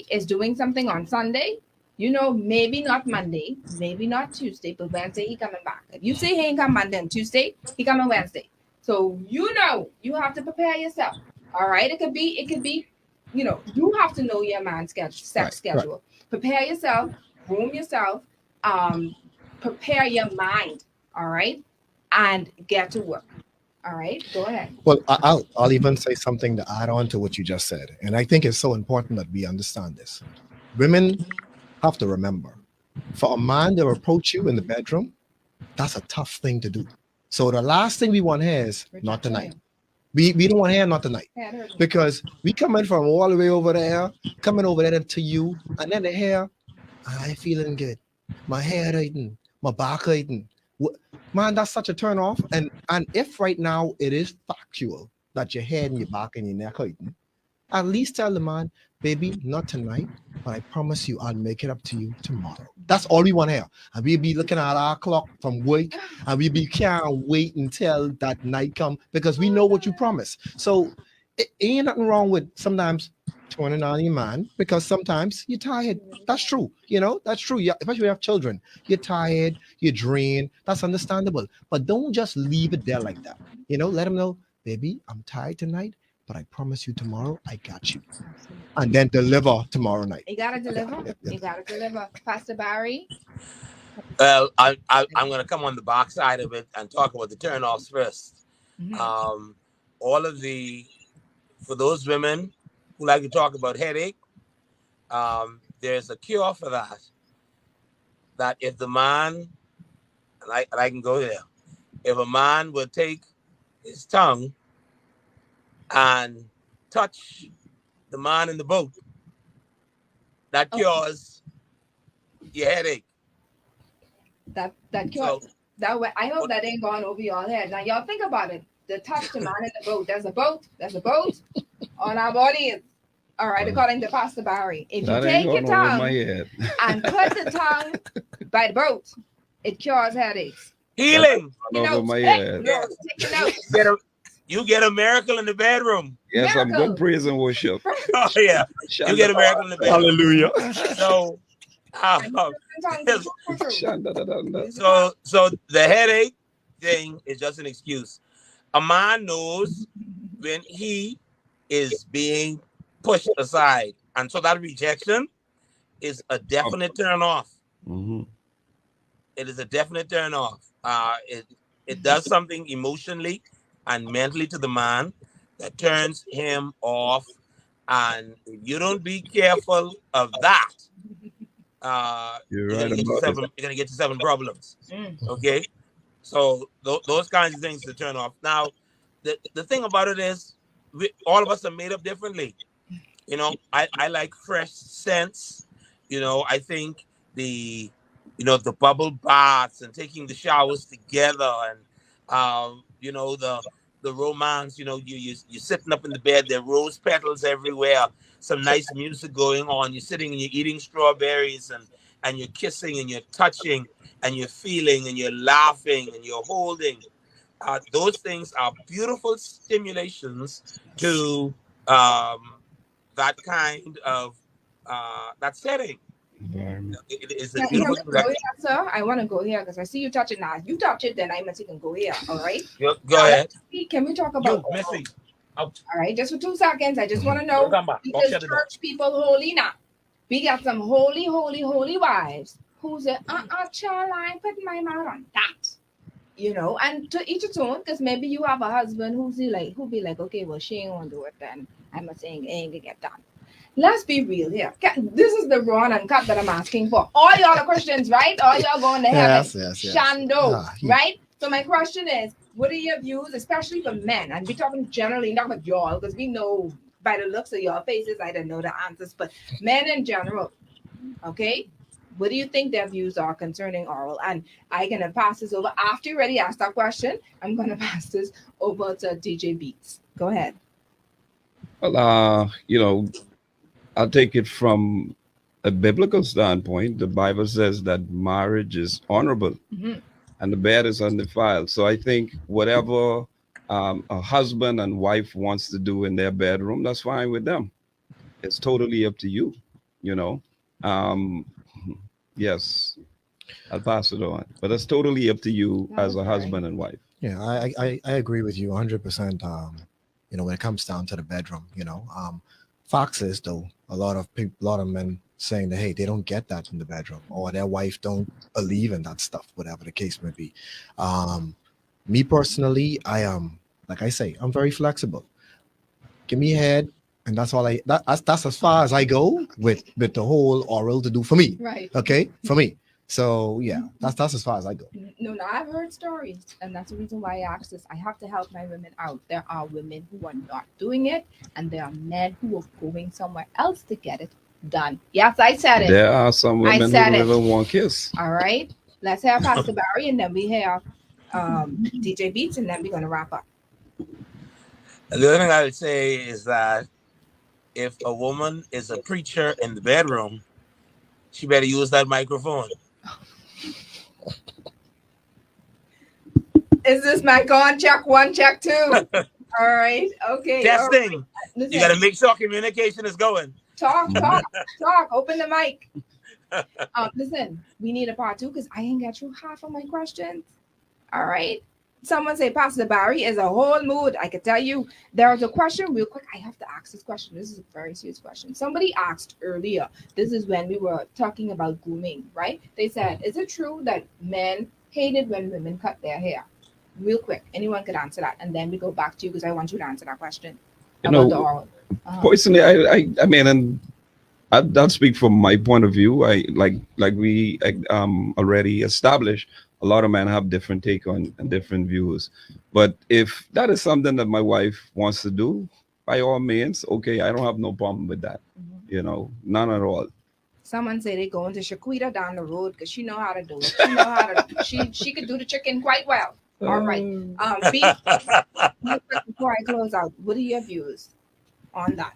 is doing something on Sunday. Maybe not Monday, maybe not Tuesday, but Wednesday he coming back. If you say he ain't come Monday and Tuesday, he coming Wednesday. So you have to prepare yourself. All right. It could be, you have to know your man's sex schedule. Right. Prepare yourself, groom yourself, prepare your mind. All right. And get to work. All right. Go ahead. Well, I'll even say something to add on to what you just said. And I think it's so important that we understand this. Women have to remember, for a man to approach you in the bedroom, that's a tough thing to do. So the last thing we want here is not tonight. We don't want here not tonight, because we coming from all the way over there, coming over there to you, and then the hair, I ain't feeling good. My hair hurting, my back hurting. Man, that's such a turn off. And if right now it is factual that your head and your back and your neck hurting, at least tell the man, baby, not tonight, but I promise you I'll make it up to you tomorrow. That's all we want here. And we'll be looking at our clock from work, and can't wait until that night come, because we know what you promised. So it ain't nothing wrong with sometimes turning on your man, because sometimes you're tired. That's true. That's true. Yeah, especially when you have children. You're tired, you're drained. That's understandable. But don't just leave it there like that. Let them know, baby, I'm tired tonight, but I promise you tomorrow I got you. And then deliver tomorrow night. You gotta deliver. Yeah. You gotta deliver. Pastor Barry. Well, I'm gonna come on the box side of it and talk about the turnoffs first. Mm-hmm. For those women who like to talk about headache, there's a cure for that. That if the man, and I can go there, if a man would take his tongue and touch the man in the boat, that cures your headache. That cures. That way, I hope that ain't gone over y'all head. Now y'all think about it. The touch the man in the boat. There's a boat on our bodies. All right, according to Pastor Barry. If you take your tongue and put the tongue by the boat, it cures headaches. Healing. Over my head. You get a miracle in the bedroom. Yes, I'm good praise and worship. Oh yeah, you get a miracle in the bedroom. Hallelujah. So the headache thing is just an excuse. A man knows when he is being pushed aside, and so that rejection is a definite turn off. Mm-hmm. It is a definite turn off. It does something emotionally and mentally to the man that turns him off, and if you don't be careful of that, you're gonna get to seven problems. Okay, so those kinds of things to turn off. Now, the thing about it is, all of us are made up differently. I like fresh scents. I think the bubble baths and taking the showers together, and the romance. You're sitting up in the bed. There are rose petals everywhere. Some nice music going on. You're sitting and you're eating strawberries, and you're kissing and you're touching and you're feeling and you're laughing and you're holding. Those things are beautiful stimulations to that kind of that setting. It's a Can we beautiful go thing. That, here, sir? I want to go here because I see you touch it now. You touch it, then I must can go here. All right. go Now, ahead. can we talk You, about Missy. Out. all right, just for 2 seconds. I just want to Don't know come back. Walk because shut the door. church people holy now. We got some holy, holy, holy wives who say, child, I put my mouth on that. You know, and to each its own, because maybe you have a husband who be like, okay, well, she ain't gonna do it then. I'm not saying it ain't gonna get done. Let's be real here. This is the run and cut that I'm asking for. All y'all are Christians, right? All y'all going to heaven. Yes. Shando, right? So my question is, what are your views, especially for men? And we're talking generally, not about y'all, because we know by the looks of your faces, I don't know the answers, but men in general, okay? What do you think their views are concerning oral? And I'm going to pass this over. After you already asked that question, I'm going to pass this over to DJ Beats. Go ahead. Well, I'll take it from a biblical standpoint. The Bible says that marriage is honorable and the bed is undefiled. So I think whatever a husband and wife wants to do in their bedroom, that's fine with them. It's totally up to you, Yes, I'll pass it on. But it's totally up to you as a husband and wife. Yeah, I agree with you 100%. When it comes down to the bedroom, facts is though a lot of men saying that hey, they don't get that in the bedroom, or their wife don't believe in that stuff, whatever the case may be. Me personally, I am like I say, I'm very flexible. Give me head, and that's all that's as far as I go with the whole oral to do for me. Right. Okay, for me. So yeah, that's as far as I go. No, I've heard stories, and that's the reason why I asked this. I have to help my women out. There are women who are not doing it, and there are men who are going somewhere else to get it done. Yes, I said it. There are some women who don't even want kiss. All right, let's have Pastor Barry, and then we have DJ Beats, and then we're gonna wrap up. The other thing I would say is that if a woman is a preacher in the bedroom, she better use that microphone. Is this mic on? Check 1, check 2. All right. Okay. Testing. Listen, You got to make sure communication is going. Talk. Open the mic. Listen, we need a part 2 because I ain't got through half of my questions. All right. Someone say Pastor Barry is a whole mood. I can tell you there's a question real quick. I have to ask this question. This is a very serious question. Somebody asked earlier. This is when we were talking about grooming, right? They said, is it true that men hated when women cut their hair? Real quick. Anyone could answer that. And then we go back to you because I want you to answer that question. About the oral. Personally, I mean, and I'll speak from my point of view. I like we already established. A lot of men have different take on and different views. But if that is something that my wife wants to do, by all means, okay, I don't have no problem with that. None at all. Someone say they going to Shaquita down the road because she know how to do it. She know how to. She could do the chicken quite well. All right. Before I close out, what are your views on that?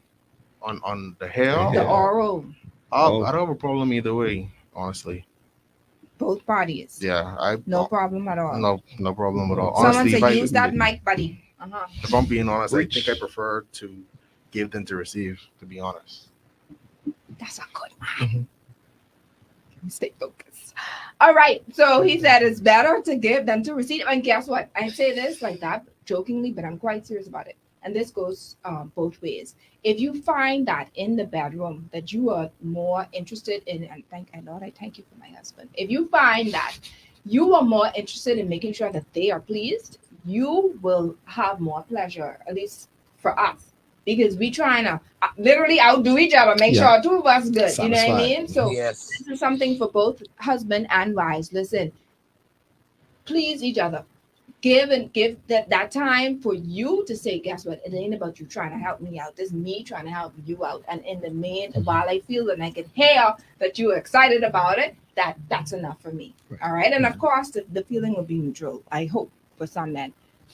On the hair? The oral. I don't have a problem either way, honestly. Both parties. Yeah, no problem at all. No problem at all. Someone Honestly, say use that mic, buddy. If I'm being honest, I think I prefer to give than to receive, to be honest. That's a good one. Stay focused. All right. So he said it's better to give than to receive. And guess what? I say this like that jokingly, but I'm quite serious about it. And this goes both ways. If you find that in the bedroom that you are more interested in, and I thank you for my husband. If you find that you are more interested in making sure that they are pleased, you will have more pleasure, at least for us, because we trying to literally outdo each other, make sure 2 of us good. You know what I mean? So yes. This is something for both husband and wives. Listen, please each other. Give that time for you to say, guess what? It ain't about you trying to help me out. This is me trying to help you out. And in the main, while I feel and I can hear that you're excited about it, that's enough for me. Right. All right. And of course, the feeling will be neutral, I hope, for some men.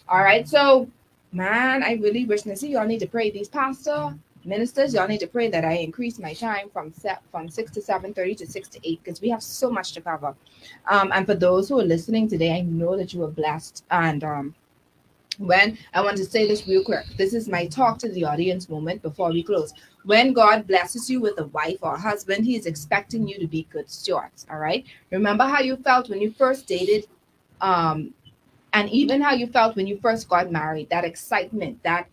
All right. So, man, I really wish to see y'all need to pray. These pastor ministers, y'all need to pray that I increase my time from 6 to 7:30 to 6 to 8 because we have so much to cover. And for those who are listening today, I know that you are blessed. And When I want to say this real quick, this is my talk to the audience moment before we close. When God blesses you with a wife or a husband, He is expecting you to be good stewards. All right. Remember how you felt when you first dated, and even how you felt when you first got married. That excitement, that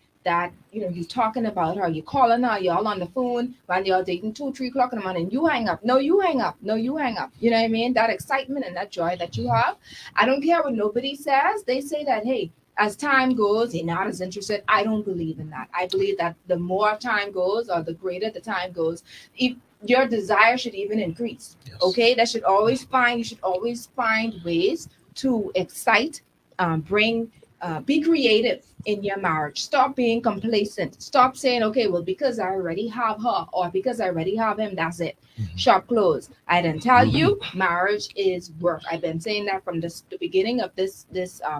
you're talking about her, you calling her, y'all on the phone when you're dating 2, 3 o'clock in the morning. You hang up. No, you hang up. No, you hang up. You know what I mean? That excitement and that joy that you have. I don't care what nobody says. They say that, hey, as time goes, you're not as interested. I don't believe in that. I believe that the more time goes or the greater the time goes, if your desire should even increase. Yes. Okay, you should always find ways to excite, be creative in your marriage. Stop being complacent. Stop saying, okay, well, because I already have her or because I already have him, that's it. Shop closed. I didn't tell you, marriage is work. I've been saying that from the beginning of this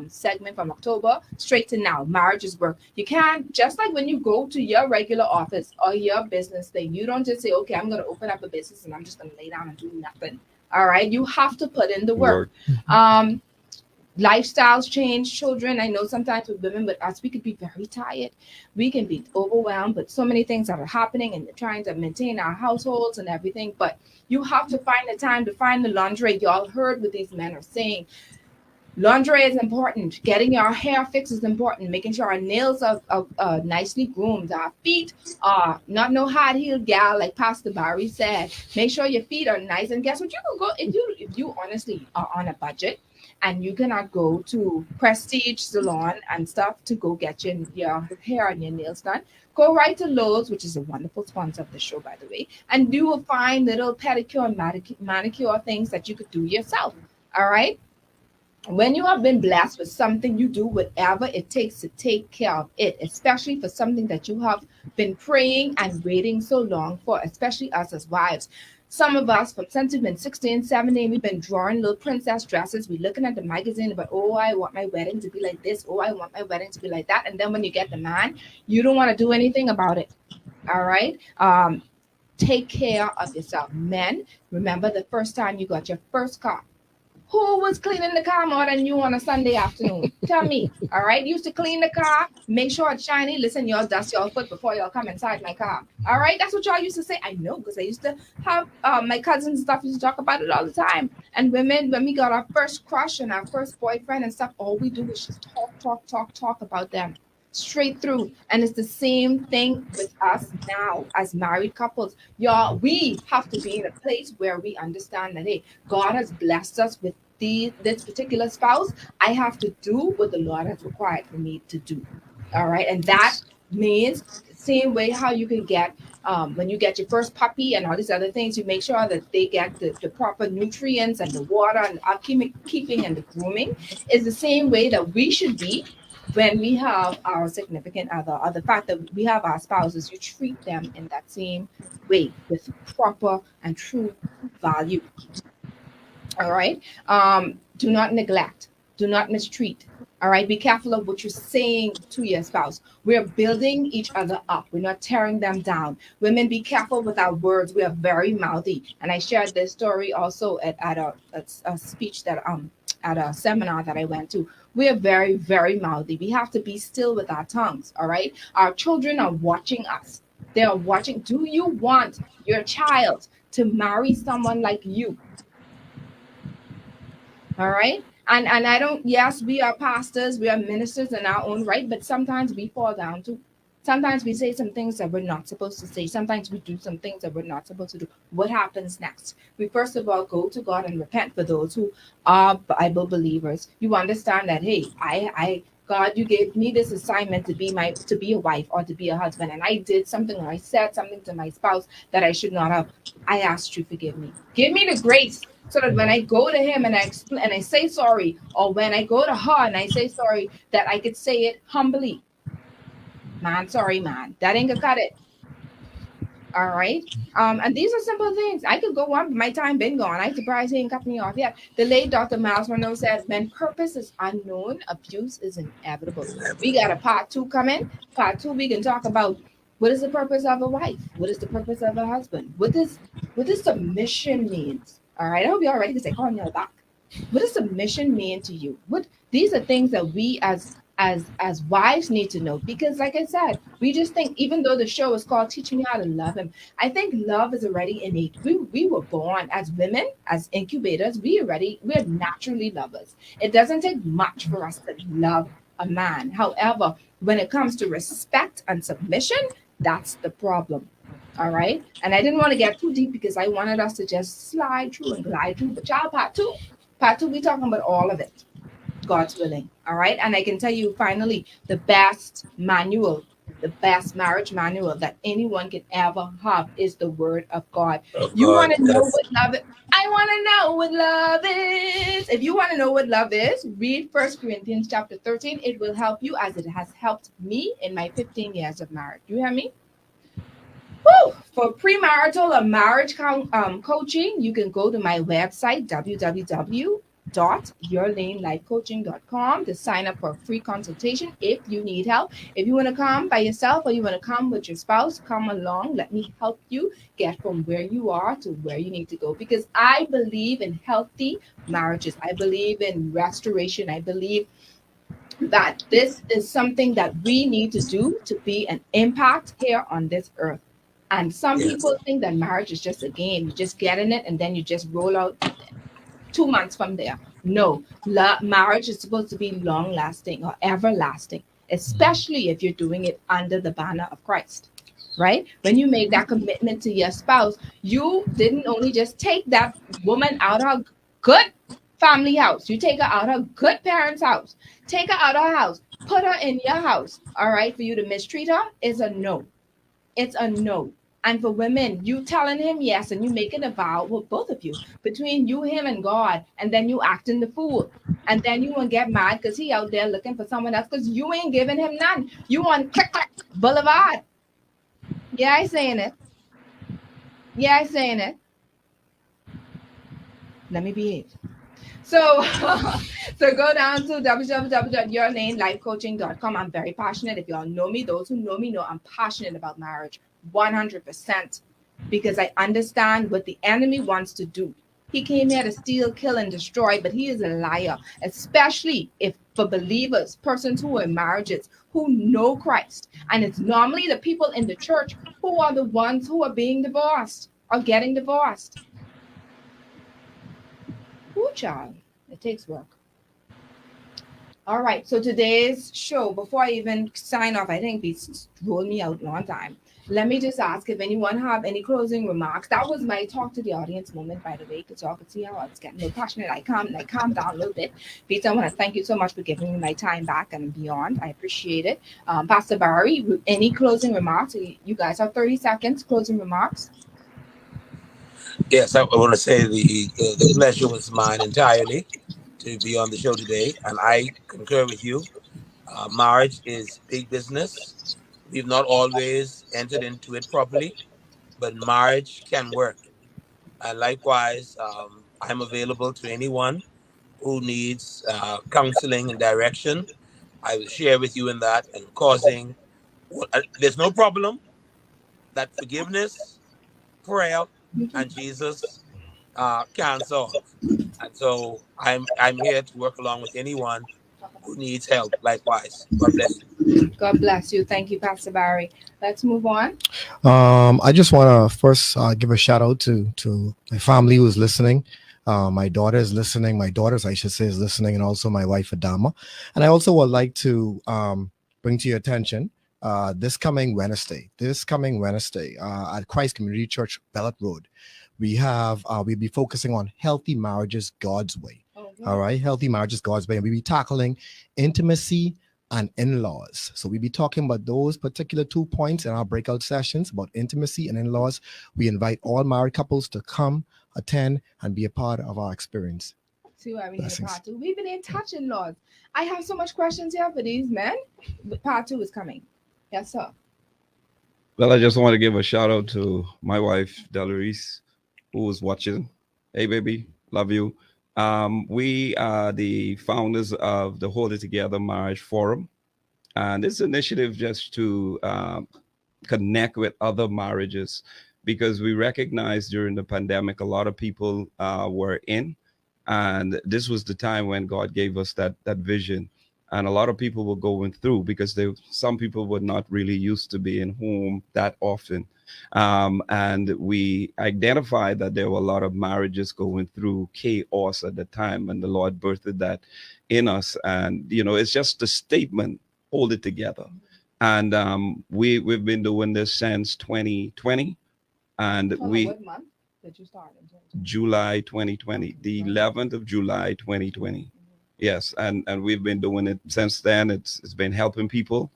segment from October straight to now. Marriage is work. You can't, just like when you go to your regular office or your business thing, you don't just say, okay, I'm going to open up a business and I'm just going to lay down and do nothing. All right. You have to put in the work. Lifestyles change, children. I know sometimes with women, but us, we could be very tired. We can be overwhelmed with so many things that are happening and trying to maintain our households and everything. But you have to find the time to find the laundry. Y'all heard what these men are saying. Laundry is important. Getting our hair fixed is important. Making sure our nails are nicely groomed. Our feet are not no hard-heeled gal like Pastor Barry said. Make sure your feet are nice. And guess what? You can go if you honestly are on a budget and you cannot go to prestige salon and stuff to go get your hair and your nails done. Go right to Lowe's, which is a wonderful sponsor of the show, by the way, and you will find little pedicure and manicure things that you could do yourself. All right. When you have been blessed with something, you do whatever it takes to take care of it, especially for something that you have been praying and waiting so long for, especially us as wives. Some of us, since we've been 16, 17, we've been drawing little princess dresses. We're looking at the magazine about, oh, I want my wedding to be like this. Oh, I want my wedding to be like that. And then when you get the man, you don't want to do anything about it. All right. Take care of yourself. Men, remember the first time you got your first car. Who was cleaning the car more than you on a Sunday afternoon? Tell me. All right. Used to clean the car, make sure it's shiny. Listen, y'all dust your foot before y'all come inside my car. All right. That's what y'all used to say. I know because I used to have my cousins and stuff used to talk about it all the time. And women, when we got our first crush and our first boyfriend and stuff, all we do is just talk about them straight through. And it's the same thing with us now as married couples. Y'all, we have to be in a place where we understand that, hey, God has blessed us with this particular spouse. I have to do what the Lord has required for me to do. All right. And that means the same way how you can get when you get your first puppy and all these other things, you make sure that they get the proper nutrients and the water and keeping and the grooming is the same way that we should be when we have our significant other, or the fact that we have our spouses. You treat them in that same way with proper and true value. All right. Do not neglect. Do not mistreat. All right. Be careful of what you're saying to your spouse. We're building each other up. We're not tearing them down. Women, be careful with our words. We are very mouthy. And I shared this story also at a speech that at a seminar that I went to. We are very, very mouthy. We have to be still with our tongues. All right. Our children are watching us. They are watching. Do you want your child to marry someone like you? All right. And I don't, yes, we are pastors, we are ministers in our own right, but sometimes we fall down too. Sometimes we say some things that we're not supposed to say. Sometimes we do some things that we're not supposed to do. What happens next? We first of all go to God and repent for those who are Bible believers. You understand that, hey, God, you gave me this assignment to be a wife or to be a husband, and I did something or I said something to my spouse that I should not have. I asked you, forgive me. Give me the grace so that when I go to him and I say sorry, or when I go to her and I say sorry, that I could say it humbly. Man, sorry, man. That ain't gonna cut it. All right. And these are simple things. I could go on, but my time been gone. I'm surprised he ain't cut me off yet. The late Dr. Miles Monroe said, when purpose is unknown, abuse is inevitable. We got a part 2 coming. Part 2, we can talk about what is the purpose of a wife? What is the purpose of a husband? What does submission means? All right. I hope you're all ready because I call me back. What does submission mean to you? These are things that we as as wives need to know, because like I said, we just think, even though the show is called Teaching You How to Love Him, I think love is already innate. We were born as women, as incubators. We're naturally lovers. It doesn't take much for us to love a man. However, when it comes to respect and submission, that's the problem. All right. And I didn't want to get too deep because I wanted us to just slide through and glide through. But y'all, part two, we talking about all of it. God's willing. All right. And I can tell you finally, the best marriage manual that anyone can ever have is the word of God. Oh You God, want to know yes. what love is? I want to know what love is. If you want to know what love is, read 1 Corinthians chapter 13. It will help you as it has helped me in my 15 years of marriage. You hear me? Woo! For premarital or marriage coaching, you can go to my website, www.yourlanelifecoaching.com, to sign up for a free consultation if you need help. If you want to come by yourself or you want to come with your spouse, come along. Let me help you get from where you are to where you need to go. Because I believe in healthy marriages. I believe in restoration. I believe that this is something that we need to do to be an impact here on this earth. And some Yes. people think that marriage is just a game. You just get in it and then you just roll out 2 months from there. No, marriage is supposed to be long lasting or everlasting, especially if you're doing it under the banner of Christ. Right? When you make that commitment to your spouse, you didn't only just take that woman out of her good family house, you take her out of her good parents' house, take her out of her house, put her in your house. All right, for you to mistreat her is a no. It's a no. And for women, you telling him yes and you making a vow, well, both of you, between you, him, and God, and then you acting the fool. And then you won't get mad because he out there looking for someone else because you ain't giving him none. You on click click boulevard. Yeah, I saying it. Yeah, I saying it. Let me behave. So, so go down to www.yourlanelifecoaching.com. I'm very passionate. If y'all know me, those who know me know I'm passionate about marriage, 100%, because I understand what the enemy wants to do. He came here to steal, kill, and destroy, but he is a liar, especially if for believers, persons who are in marriages, who know Christ. And it's normally the people in the church who are the ones who are being divorced or getting divorced. Ooh, child, it takes work. All right, so today's show, before I even sign off, I think it's rolled me out a long time. Let me just ask if anyone have any closing remarks. That was my talk to the audience moment, by the way, because y'all could see how I was getting a little passionate. I calmed down a little bit. Peter, I want to thank you so much for giving me my time back and beyond. I appreciate it. Pastor Barry, any closing remarks? You guys have 30 seconds, closing remarks. Yes, I want to say the pleasure was mine entirely to be on the show today, and I concur with you. Marriage is big business. We've not always entered into it properly, but marriage can work. And likewise, I'm available to anyone who needs counseling and direction. I will share with you in that and causing. There's no problem that forgiveness, prayer, and Jesus can solve. And so I'm here to work along with anyone who needs help. Likewise, God bless you. God bless you. Thank you, Pastor Barry. Let's move on. I just want to first give a shout out to my family who's listening. My daughter is listening. My daughters, I should say, is listening, and also my wife Adama. And I also would like to bring to your attention this coming Wednesday at Christ Community Church, Bellet Road. We'll be focusing on healthy marriages God's way. Okay. All right, healthy marriages God's way, and we'll be tackling intimacy and in-laws. So we'll be talking about those particular 2 points in our breakout sessions about intimacy and in-laws. We invite all married couples to come, attend, and be a part of our experience. See why we need a Blessings. part two. We've been in touch, in laws. I have so much questions here for these men, but part two is coming. Yes, sir. Well, I just want to give a shout out to my wife, Delarice, who was watching. Hey, baby, love you. We are the founders of the Hold It Together Marriage Forum. And this initiative just to connect with other marriages, because we recognized during the pandemic, a lot of people were in. And this was the time when God gave us that vision. and a lot of people were going through because some people were not really used to being home that often. And we identified that there were a lot of marriages going through chaos at the time, and the Lord birthed that in us. And it's just a statement: hold it together. And we've been doing this since 2020, and What month did you start? July 2020, the 11th of July 2020. Yes, and we've been doing it since then. It's been helping people.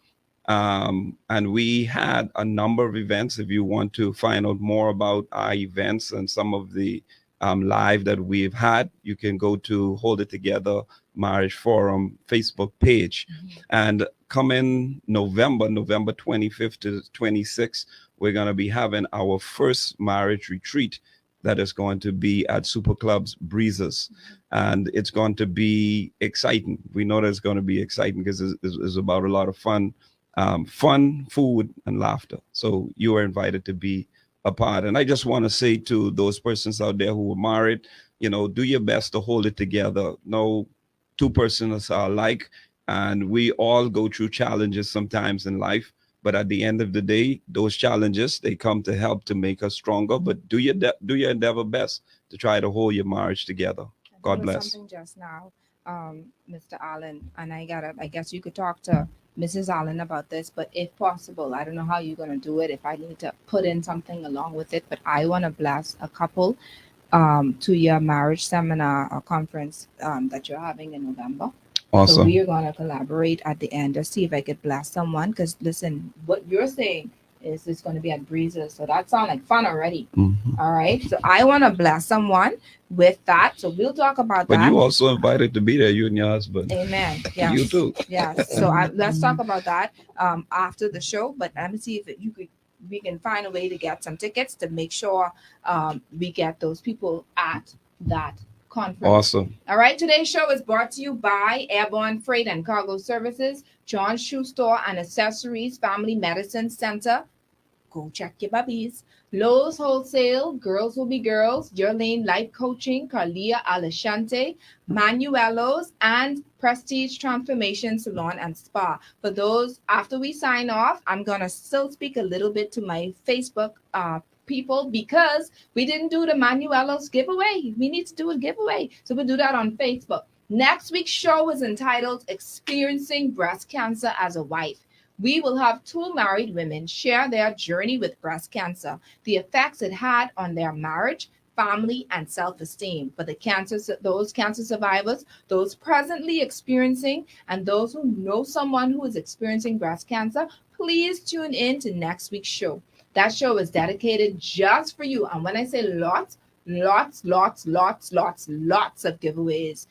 And we had a number of events. If you want to find out more about our events and some of the live that we've had, you can go to Hold It Together Marriage Forum Facebook page. And coming November 25th to 26th, we're going to be having our first marriage retreat that is going to be at Super Club's Breezes. And it's going to be exciting. We know that it's going to be exciting because it's about a lot of fun, food, and laughter. So you are invited to be a part. And I just want to say to those persons out there who are married, do your best to hold it together. No two persons are alike, and we all go through challenges sometimes in life. But at the end of the day, those challenges, they come to help to make us stronger. But do your endeavor best to try to hold your marriage together. God bless. Something just now, Mr. Allen, and I guess you could talk to Mrs. Allen about this, but if possible, I don't know how you're going to do it, if I need to put in something along with it, but I want to bless a couple to your marriage seminar or conference that you're having in November. Awesome. So we are going to collaborate at the end to see if I could bless someone, because listen, what you're saying is it's going to be at Breezes, so that sounds like fun already. All right, so I want to bless someone with that, so we'll talk about that. But you also invited to be there, you and your husband. Amen. Yes. You too. Yes. So let's talk about that after the show, but let me see if we can find a way to get some tickets to make sure we get those people at that conference. Awesome. All right. Today's show is brought to you by Airborne Freight and Cargo Services, John's Shoe Store and Accessories, Family Medicine Center. Go check your bubbies. Lowe's Wholesale, Girls Will Be Girls, Your Lane Life Coaching, Carlia Alashante, Manuelos, and Prestige Transformation Salon and Spa. For those, after we sign off, I'm going to still speak a little bit to my Facebook people, because we didn't do the Manuelos giveaway. We need to do a giveaway. So we'll do that on Facebook. Next week's show is entitled Experiencing Breast Cancer as a Wife. We will have two married women share their journey with breast cancer, the effects it had on their marriage, family, and self-esteem. For those cancer survivors, those presently experiencing, and those who know someone who is experiencing breast cancer, please tune in to next week's show. That show is dedicated just for you. And when I say lots of giveaways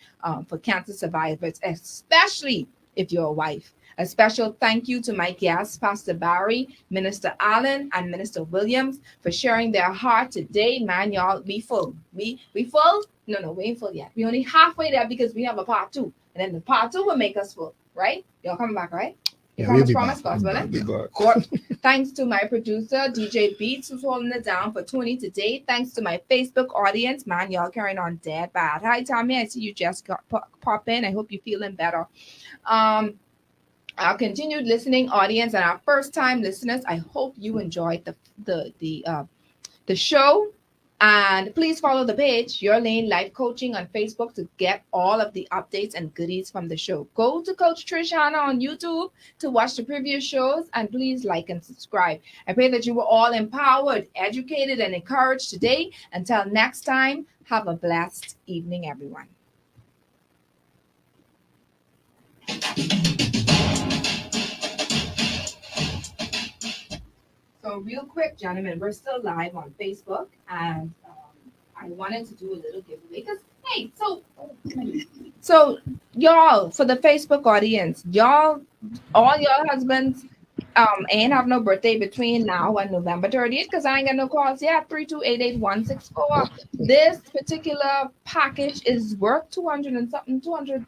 for cancer survivors, especially if you're a wife. A special thank you to my guests, Pastor Barry, Minister Allen, and Minister Williams, for sharing their heart today. Man, y'all, we full. We full? No, we ain't full yet. We only halfway there because we have a part 2. And then the part 2 will make us full, right? Y'all coming back, right? Yeah, we'll be back. Good. Thanks to my producer, DJ Beats, who's holding it down for tuning today. Thanks to my Facebook audience. Man, y'all carrying on dead bad. Hi, Tommy. I see you just pop in. I hope you're feeling better. Our continued listening audience and our first time listeners, I hope you enjoyed the show. And please follow the page, Your Lane Life Coaching, on Facebook to get all of the updates and goodies from the show. Go to Coach Trish Hanna on YouTube to watch the previous shows, and please like and subscribe. I pray that you were all empowered, educated, and encouraged today. Until next time, have a blessed evening, everyone. So real quick, gentlemen, we're still live on Facebook, and I wanted to do a little giveaway because, hey, so y'all, for the Facebook audience, y'all, all your husbands ain't have no birthday between now and November 30th, because I ain't got no calls yet. 3288164. This particular package is worth $260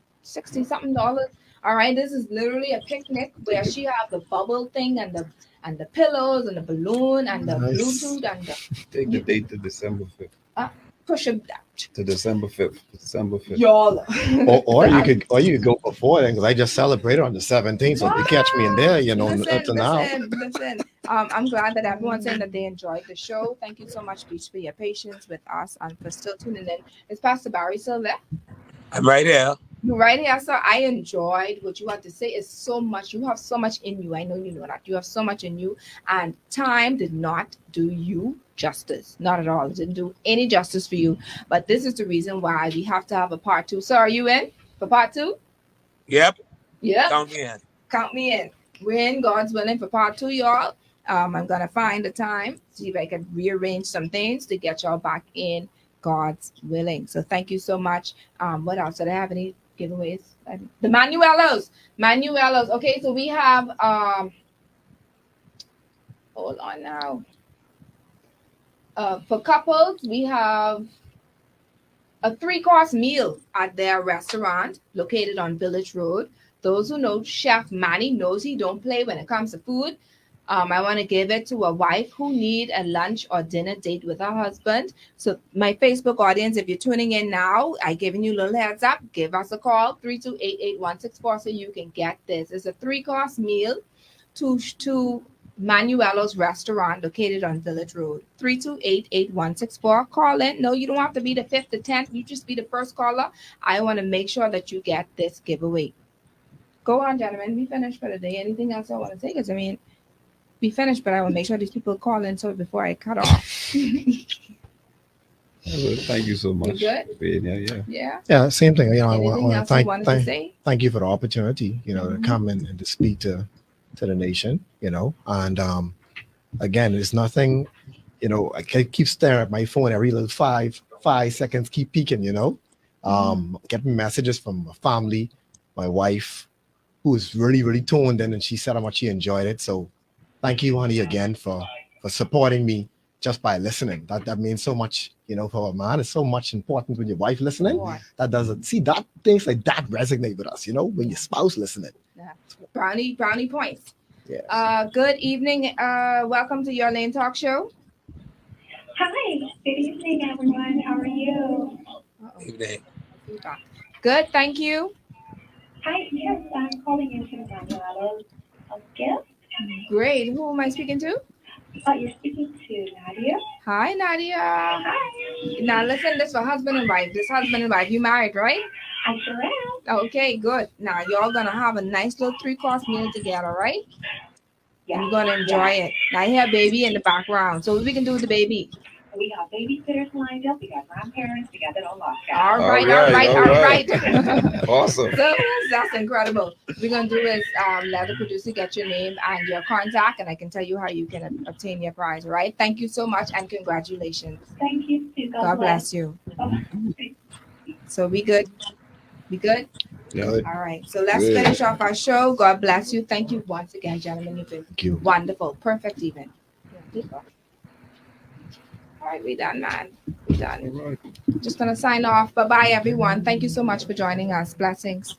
something. All right, this is literally a picnic where she have the bubble thing and the pillows and the balloon and the Nice. Bluetooth and the Take the date to December 5th. push it To December 5th. December 5th. Y'all. Or you could go before then, because I just celebrated on the 17th. So if you catch me in there, you know, up to now. Listen. I'm glad that everyone's saying that they enjoyed the show. Thank you so much, Beach, for your patience with us and for still tuning in. Is Pastor Barry still there? I'm right here. You're right here, sir. I enjoyed what you had to say. It's so much. You have so much in you. I know you know that. You have so much in you. And time did not do you justice. Not at all. It didn't do any justice for you. But this is the reason why we have to have a part 2. So are you in for part 2? Yep. Yep. Count me in. Count me in. We're in, God's willing, for part 2, y'all. I'm going to find the time, see if I can rearrange some things to get y'all back in, God's willing. So thank you so much. What else? Did I have any giveaways? The Manuelos. Okay, so we have hold on now. For couples, we have a 3-course meal at their restaurant located on Village Road. Those who know Chef Manny knows he don't play when it comes to food. I want to give it to a wife who need a lunch or dinner date with her husband. So my Facebook audience, if you're tuning in now, I giving you a little heads up. Give us a call, 3288164, so you can get this. It's a 3-course meal to Manuelo's restaurant located on Village Road. 3288164. Call in. No, you don't have to be the 5th or 10th. You just be the first caller. I want to make sure that you get this giveaway. Go on, gentlemen. We finished for the day. Anything else I want to say? Because I mean, we finished, but I will make sure these people call in so before I cut off. Thank you so much. You good? Yeah, same thing. You know, Anything I else you wanted to say? thank you for the opportunity, you know, to come and to speak to the nation, you know. And again, it's nothing, you know, I keep staring at my phone every little 5 seconds, keep peeking, you know. Getting messages from my family, my wife, who is really, really tuned in, and she said how much she enjoyed it. So thank you, honey, again for supporting me just by listening. That means so much, you know, for a man. It's so much important when your wife listening. That doesn't see that things like that resonate with us, you know, when your spouse listening. Yeah. Brownie points. Yes. Good evening. Welcome to Your Lane Talk Show. Hi, good evening, everyone. How are you? Evening. Good, thank you. Hi, yes, I'm calling in to Manuela's gift. Great. Who am I speaking to? You're speaking to Nadia. Hi, Nadia. Hi. Now listen, this for husband and wife. This husband and wife, you married, right? I sure am. Okay, good. Now y'all gonna have a nice little 3-course meal together, right? Yeah. You're gonna enjoy it. Now I hear baby in the background. So what we can do with the baby? We got babysitters lined up. We got grandparents. We got it all locked All down. right. Awesome. So that's incredible. What we're gonna do is let the producer get your name and your contact, and I can tell you how you can obtain your prize. All right. Thank you so much and congratulations. Thank you too. God bless you. Okay. So we good? We good? Yeah. All right. So let's Good. finish off our show. God bless you. Thank you once again, gentlemen. You've been Thank you. wonderful. Perfect even. All right, we done, man. We done. All right. Just gonna sign off. Bye-bye, everyone. Thank you so much for joining us. Blessings.